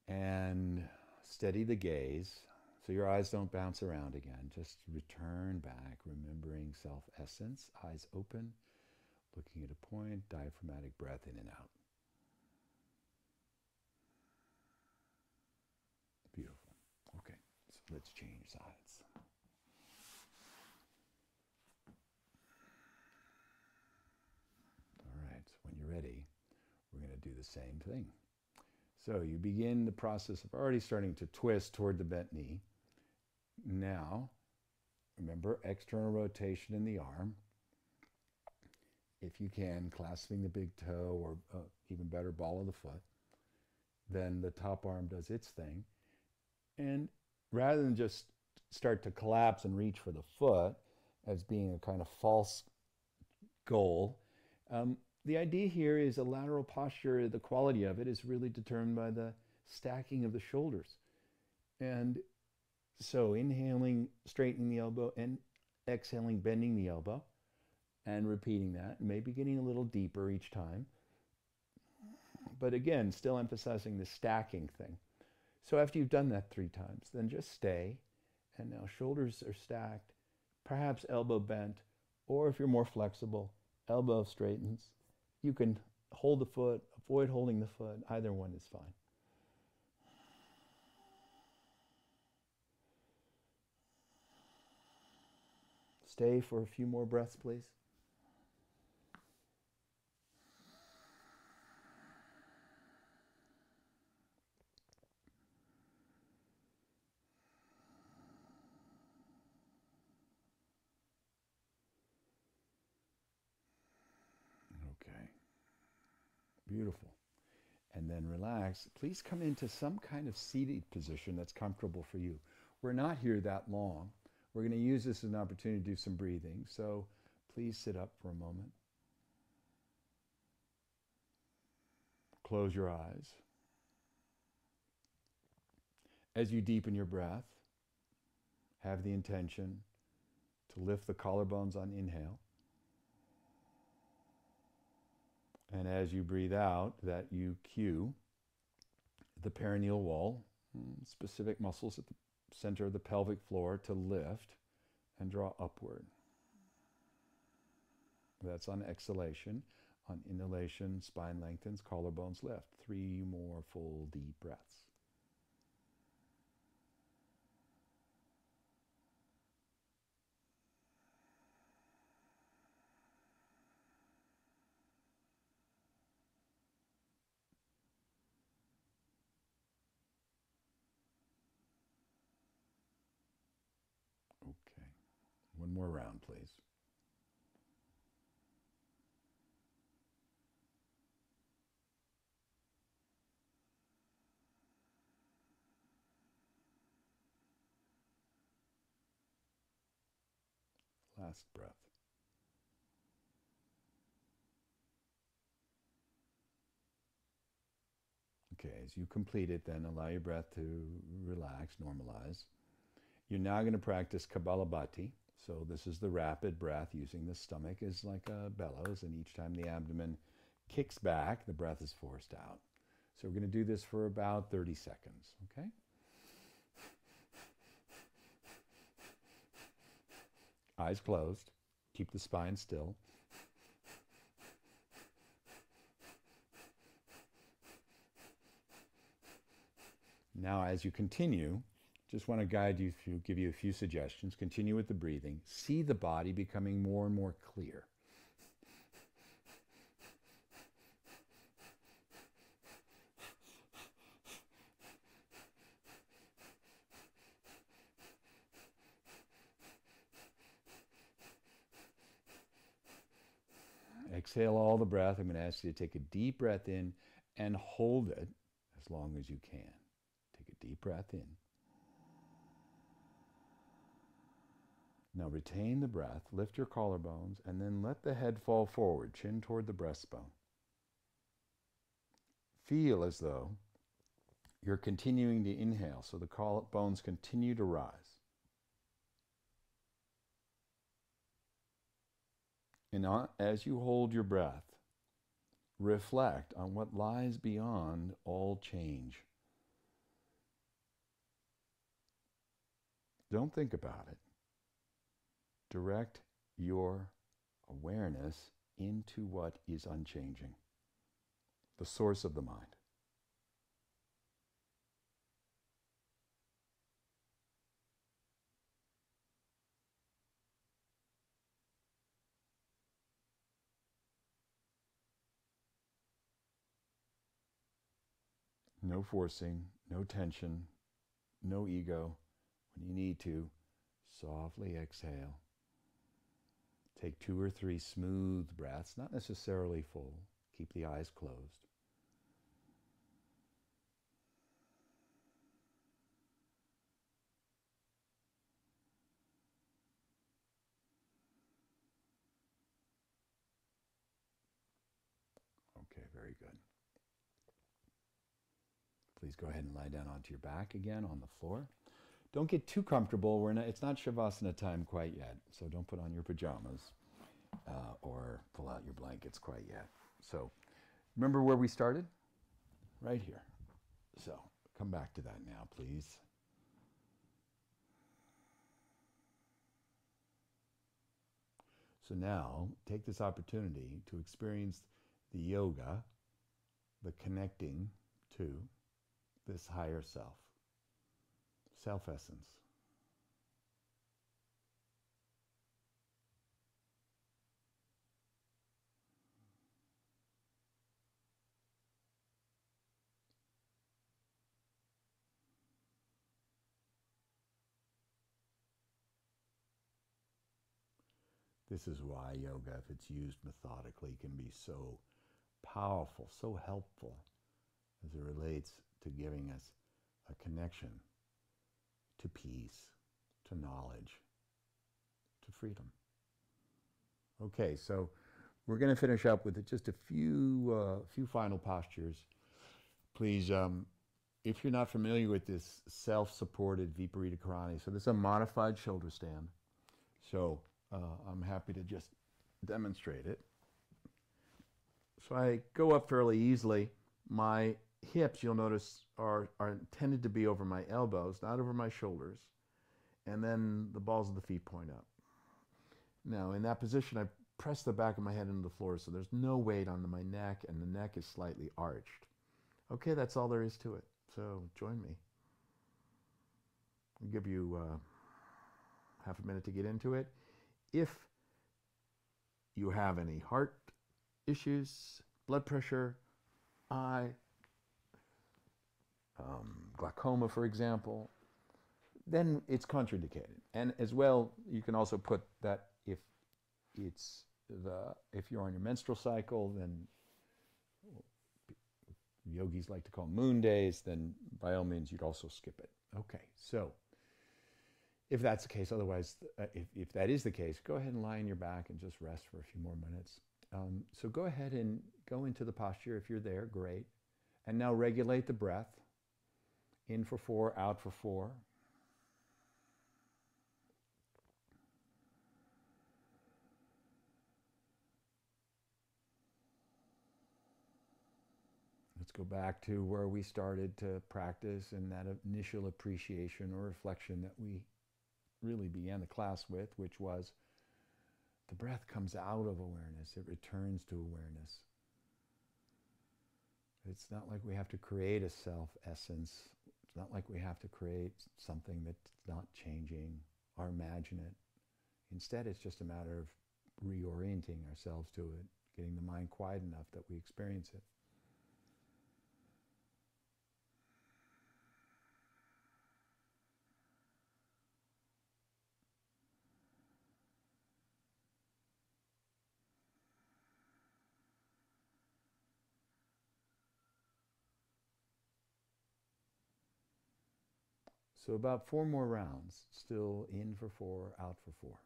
And steady the gaze so your eyes don't bounce around again. Just return back, remembering self-essence, eyes open, looking at a point, diaphragmatic breath in and out. Beautiful. Okay, so let's change sides. do the same thing. So you begin the process of already starting to twist toward the bent knee. Now, remember, external rotation in the arm. If you can, clasping the big toe, or even better, ball of the foot. Then the top arm does its thing. And rather than just start to collapse and reach for the foot as being a kind of false goal, the idea here is a lateral posture. The quality of it is really determined by the stacking of the shoulders. And so inhaling, straightening the elbow, and exhaling, bending the elbow, and repeating that, maybe getting a little deeper each time. But again, still emphasizing the stacking thing. So after you've done that 3 times, then just stay. And now shoulders are stacked, perhaps elbow bent, or if you're more flexible, elbow straightens. You can hold the foot, avoid holding the foot. Either one is fine. Stay for a few more breaths, please. Okay. Beautiful. And then relax. Please come into some kind of seated position that's comfortable for you. We're not here that long. We're going to use this as an opportunity to do some breathing. So please sit up for a moment. Close your eyes. As you deepen your breath, have the intention to lift the collarbones on inhale. And as you breathe out, that you cue the perineal wall, specific muscles at the center of the pelvic floor, to lift and draw upward. That's on exhalation. On inhalation, spine lengthens, collarbones lift. 3 more full deep breaths. Okay. One more round, please. Last breath. Okay, as you complete it, then allow your breath to relax, normalize. You're now going to practice Kapalabhati. So this is the rapid breath using the stomach as like a bellows, and each time the abdomen kicks back, the breath is forced out. So we're going to do this for about 30 seconds, okay? Eyes closed. Keep the spine still. Now, as you continue, just want to guide you through, give you a few suggestions. Continue with the breathing. See the body becoming more and more clear. Exhale all the breath. I'm going to ask you to take a deep breath in and hold it as long as you can. Take a deep breath in. Now retain the breath, lift your collarbones, and then let the head fall forward, chin toward the breastbone. Feel as though you're continuing to inhale, so the collarbones continue to rise. And as you hold your breath, reflect on what lies beyond all change. Don't think about it. Direct your awareness into what is unchanging, the source of the mind. No forcing, no tension, no ego. When you need to, softly exhale. Take 2 or 3 smooth breaths, not necessarily full. Keep the eyes closed. Okay, very good. Please go ahead and lie down onto your back again on the floor. Don't get too comfortable. It's not Shavasana time quite yet, so don't put on your pajamas or pull out your blankets quite yet. So remember where we started? Right here. So come back to that now, please. So now take this opportunity to experience the yoga, the connecting to this higher self, self-essence. This is why yoga, if it's used methodically, can be so powerful, so helpful as it relates to giving us a connection to peace, to knowledge, to freedom. Okay, so we're going to finish up with just a few final postures. Please, if you're not familiar with this self-supported Viparita Karani, so this is a modified shoulder stand. So I'm happy to just demonstrate it. So I go up fairly easily. My hips, you'll notice, are intended to be over my elbows, not over my shoulders. And then the balls of the feet point up. Now, in that position, I press the back of my head into the floor so there's no weight on my neck, and the neck is slightly arched. Okay, that's all there is to it. So join me. I'll give you half a minute to get into it. If you have any heart issues, blood pressure, eye, glaucoma, for example, then it's contraindicated. And as well, you can also put that if you're on your menstrual cycle, then yogis like to call moon days, then by all means you'd also skip it. Okay, so if that's the case, otherwise, if that is the case, go ahead and lie on your back and just rest for a few more minutes. So go ahead and go into the posture if you're there, great. And now regulate the breath. In for 4, out for 4. Let's go back to where we started to practice and that initial appreciation or reflection that we really began the class with, which was the breath comes out of awareness. It returns to awareness. It's not like we have to create a self-essence. It's not like we have to create something that's not changing or imagine it. Instead, it's just a matter of reorienting ourselves to it, getting the mind quiet enough that we experience it. So about 4 more rounds, still in for 4, out for 4.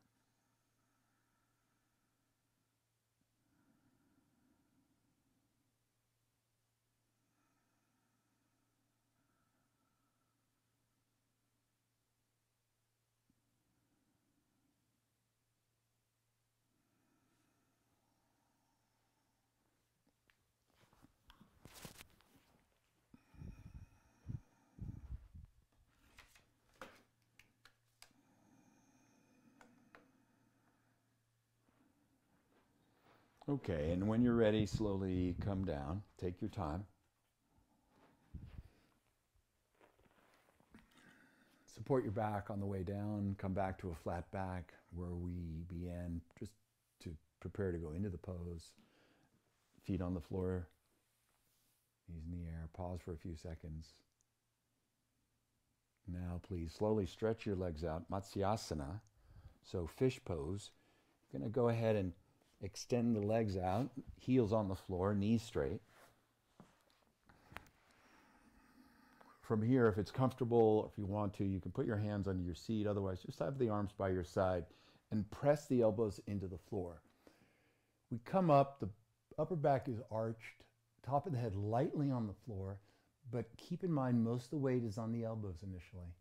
Okay, and when you're ready, slowly come down. Take your time. Support your back on the way down. Come back to a flat back where we began, just to prepare to go into the pose. Feet on the floor. Knees in the air. Pause for a few seconds. Now please slowly stretch your legs out. Matsyasana. So fish pose. You're going to go ahead and extend the legs out. Heels on the floor, knees straight. From here, if it's comfortable, if you want to, you can put your hands under your seat. Otherwise, just have the arms by your side and press the elbows into the floor. We come up, the upper back is arched, top of the head lightly on the floor, but keep in mind most of the weight is on the elbows initially.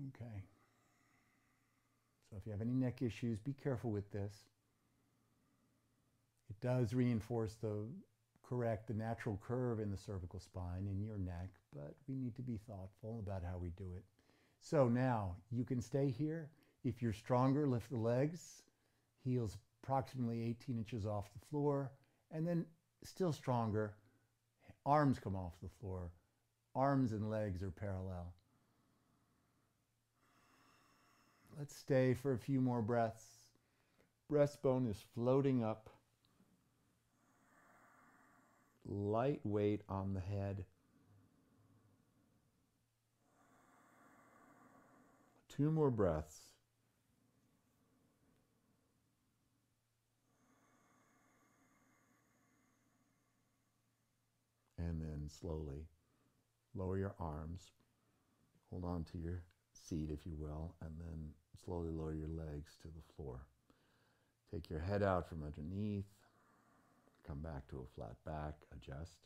Okay. So if you have any neck issues, be careful with this. It does reinforce the natural curve in the cervical spine in your neck, but we need to be thoughtful about how we do it. So now you can stay here. If you're stronger, lift the legs, heels approximately 18 inches off the floor, and then still stronger, arms come off the floor. Arms and legs are parallel. Let's stay for a few more breaths. Breastbone is floating up. Light weight on the head. 2 more breaths. And then slowly lower your arms. Hold on to your seat, if you will, and then slowly lower your legs to the floor. Take your head out from underneath. Come back to a flat back, adjust.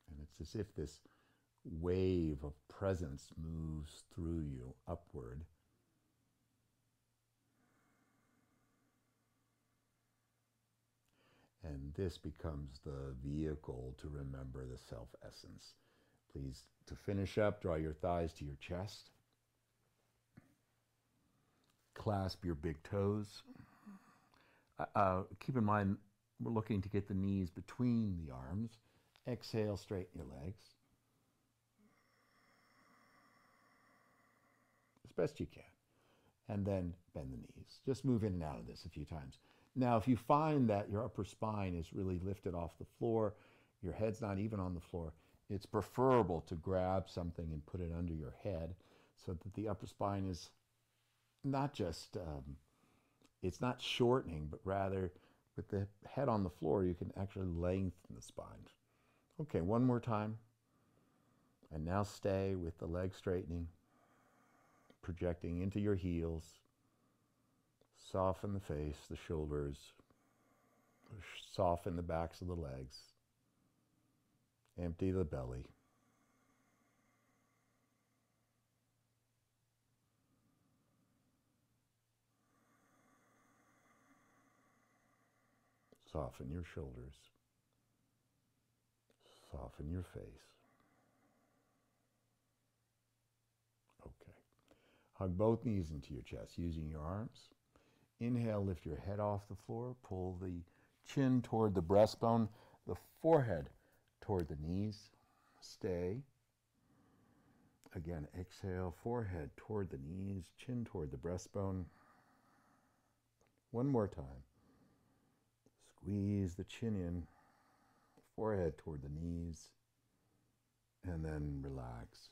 And it's as if this wave of presence moves through you upward. And this becomes the vehicle to remember the self-essence. Please, to finish up, draw your thighs to your chest. Clasp your big toes. Keep in mind, we're looking to get the knees between the arms. Exhale, straighten your legs. As best you can. And then bend the knees. Just move in and out of this a few times. Now, if you find that your upper spine is really lifted off the floor, your head's not even on the floor, it's preferable to grab something and put it under your head so that the upper spine is not just, it's not shortening, but rather with the head on the floor, you can actually lengthen the spine. Okay, one more time. And now stay with the leg straightening, projecting into your heels. Soften the face, the shoulders. Soften the backs of the legs. Empty the belly. Soften your shoulders. Soften your face. Okay. Hug both knees into your chest using your arms. Inhale, lift your head off the floor. Pull the chin toward the breastbone, the forehead toward the knees. Stay. Again, exhale, forehead toward the knees, chin toward the breastbone. One more time. Squeeze the chin in, forehead toward the knees, and then relax.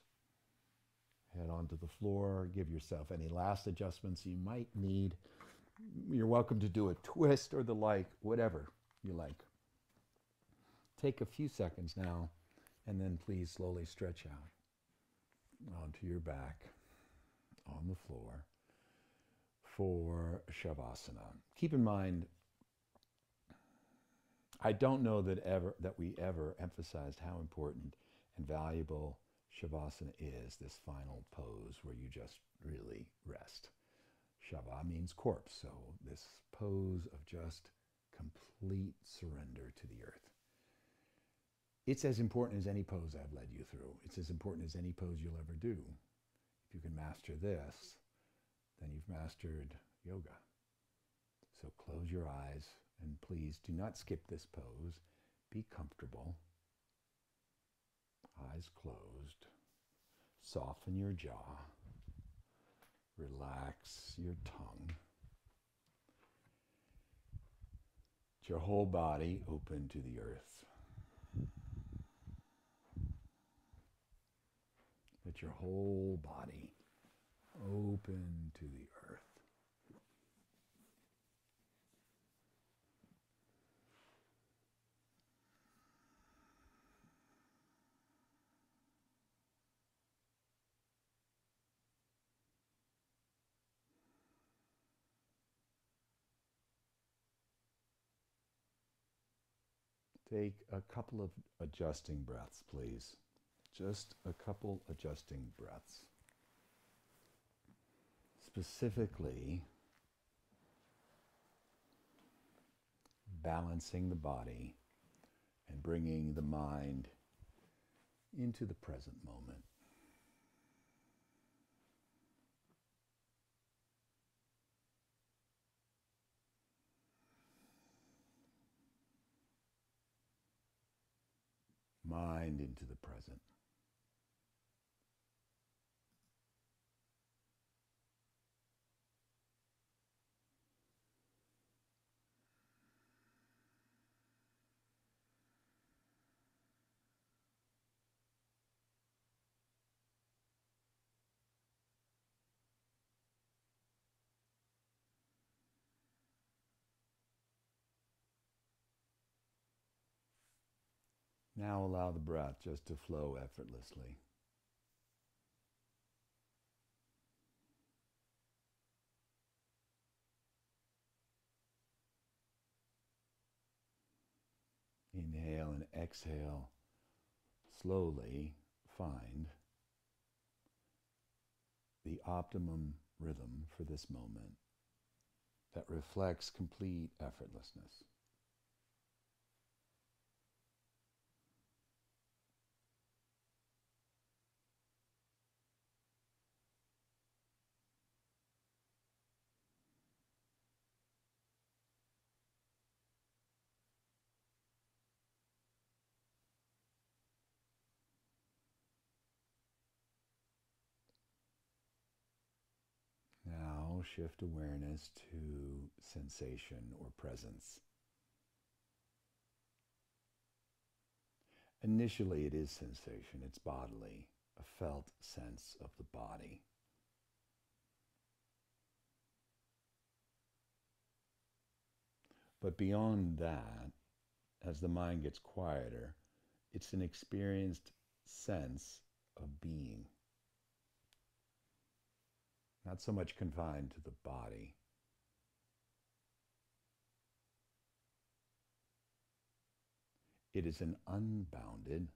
Head onto the floor. Give yourself any last adjustments you might need. You're welcome to do a twist or the like, whatever you like. Take a few seconds now, and then please slowly stretch out onto your back on the floor for shavasana. Keep in mind, I don't know that we ever emphasized how important and valuable shavasana is, this final pose where you just really rest. Shava means corpse, so this pose of just complete surrender to the earth. It's as important as any pose I've led you through. It's as important as any pose you'll ever do. If you can master this, then you've mastered yoga. So close your eyes and please do not skip this pose. Be comfortable. Eyes closed. Soften your jaw. Relax your tongue. Let your whole body open to the earth. Let your whole body open to the earth. Take a couple of adjusting breaths, please. Just a couple adjusting breaths. Specifically, balancing the body and bringing the mind into the present moment. Mind into the present. Now allow the breath just to flow effortlessly. Inhale and exhale. Slowly find the optimum rhythm for this moment that reflects complete effortlessness. Now shift awareness to sensation or presence. Initially it is sensation, it's bodily, a felt sense of the body. But beyond that, as the mind gets quieter, it's an experienced sense of being. Not so much confined to the body. It is an unbounded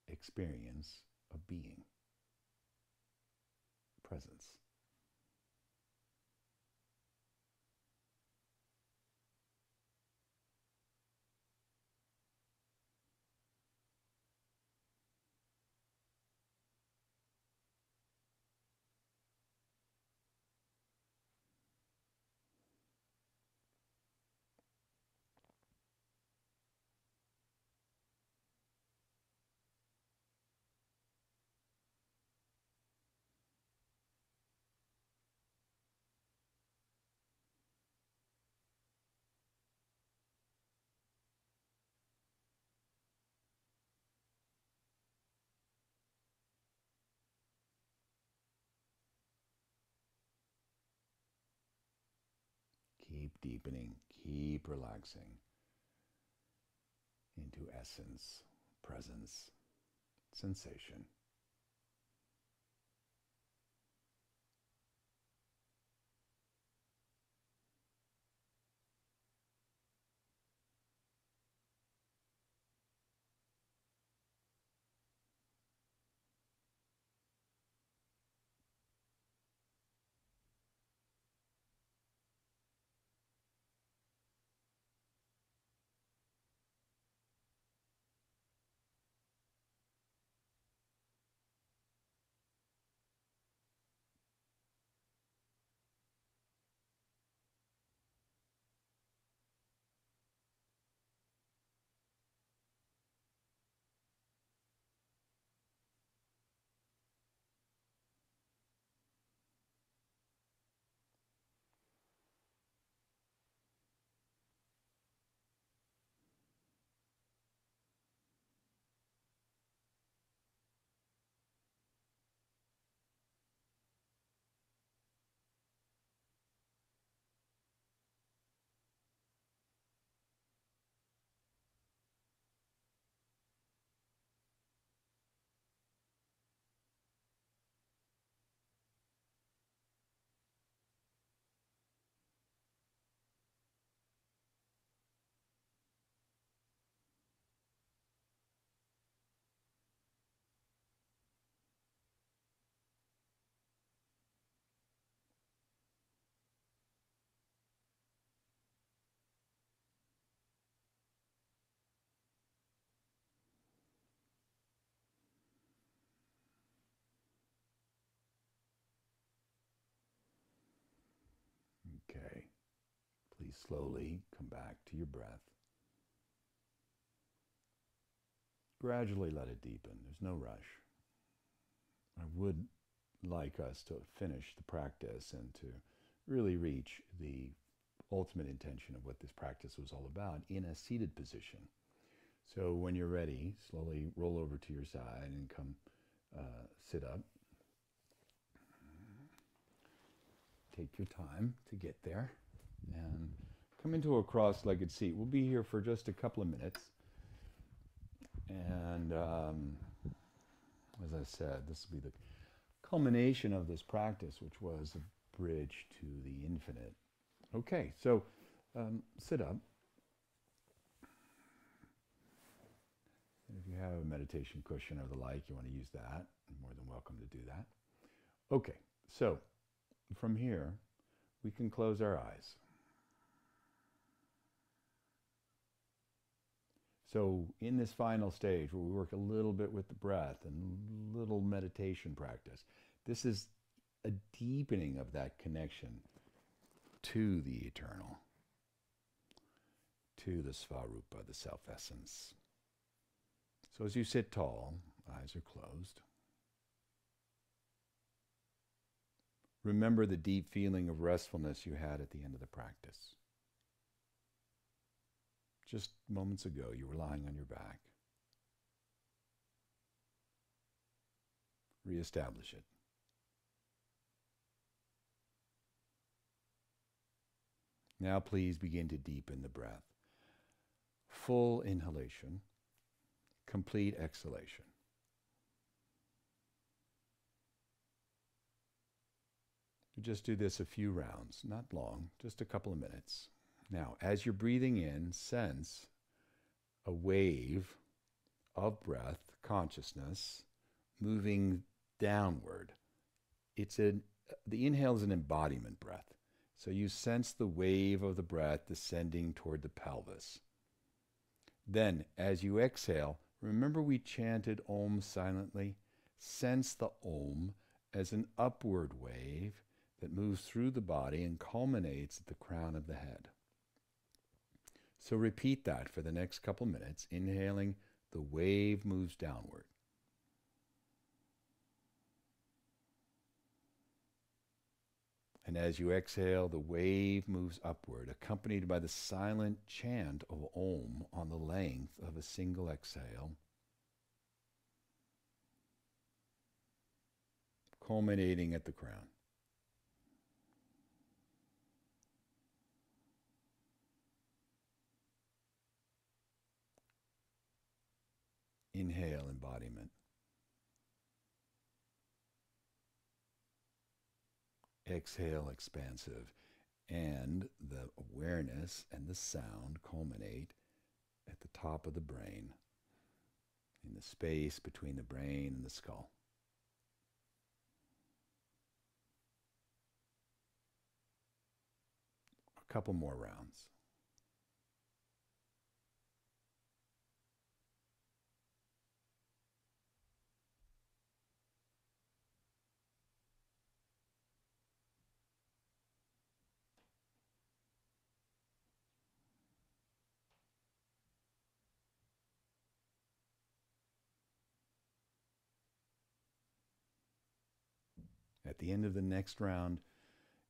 experience of being, presence. Keep deepening, keep relaxing into essence, presence, sensation. please slowly come back to your breath. Gradually let it deepen. There's no rush. I would like us to finish the practice and to really reach the ultimate intention of what this practice was all about in a seated position. So when you're ready, slowly roll over to your side and come sit up. Take your time to get there and come into a cross-legged seat. We'll be here for just a couple of minutes. And as I said, this will be the culmination of this practice, which was a bridge to the infinite. Okay, so sit up. And if you have a meditation cushion or the like, you want to use that, you're more than welcome to do that. Okay, so from here, we can close our eyes. So in this final stage where we work a little bit with the breath and little meditation practice, this is a deepening of that connection to the eternal, to the Svarupa, the self-essence. So as you sit tall, eyes are closed. Remember the deep feeling of restfulness you had at the end of the practice. Just moments ago, you were lying on your back. Reestablish it. Now please begin to deepen the breath. Full inhalation, complete exhalation. You just do this a few rounds, not long, just a couple of minutes. Now, as you're breathing in, sense a wave of breath, consciousness, moving downward. The inhale is an embodiment breath. So you sense the wave of the breath descending toward the pelvis. Then, as you exhale, remember we chanted Om silently? Sense the Om as an upward wave that moves through the body and culminates at the crown of the head. So repeat that for the next couple minutes. Inhaling, the wave moves downward. And as you exhale, the wave moves upward, accompanied by the silent chant of Om on the length of a single exhale, culminating at the crown. Inhale, embodiment. Exhale, expansive. And the awareness and the sound culminate at the top of the brain, in the space between the brain and the skull. A couple more rounds. At the end of the next round,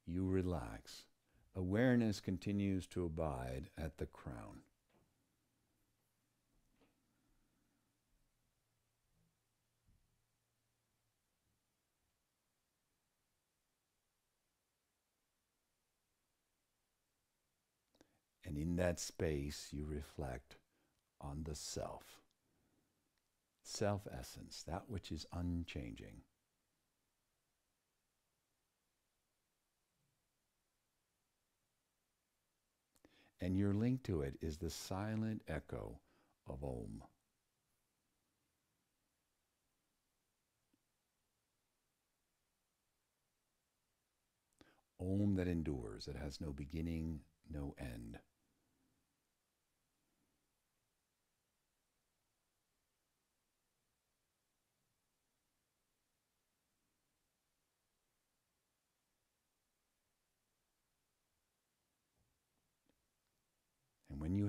you relax. Awareness continues to abide at the crown. And in that space, you reflect on the self. Self-essence, that which is unchanging. And your link to it is the silent echo of Om. Om that endures, it has no beginning, no end.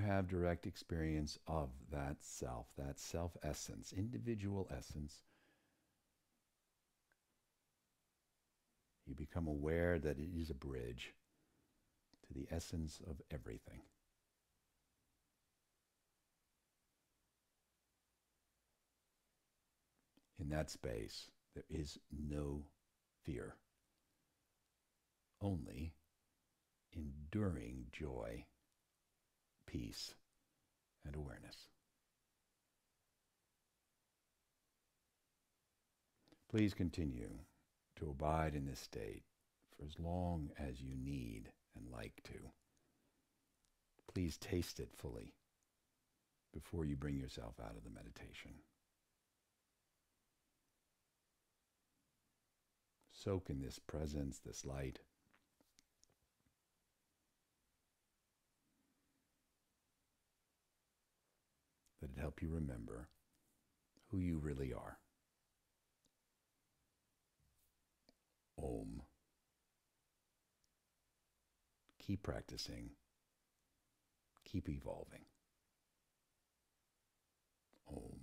have direct experience of that self essence, individual essence, you become aware that it is a bridge to the essence of everything. In that space, there is no fear, only enduring joy, peace, and awareness. Please continue to abide in this state for as long as you need and like to. Please taste it fully before you bring yourself out of the meditation. Soak in this presence, this light. Let it help you remember who you really are. Om. Keep practicing. Keep evolving. Om.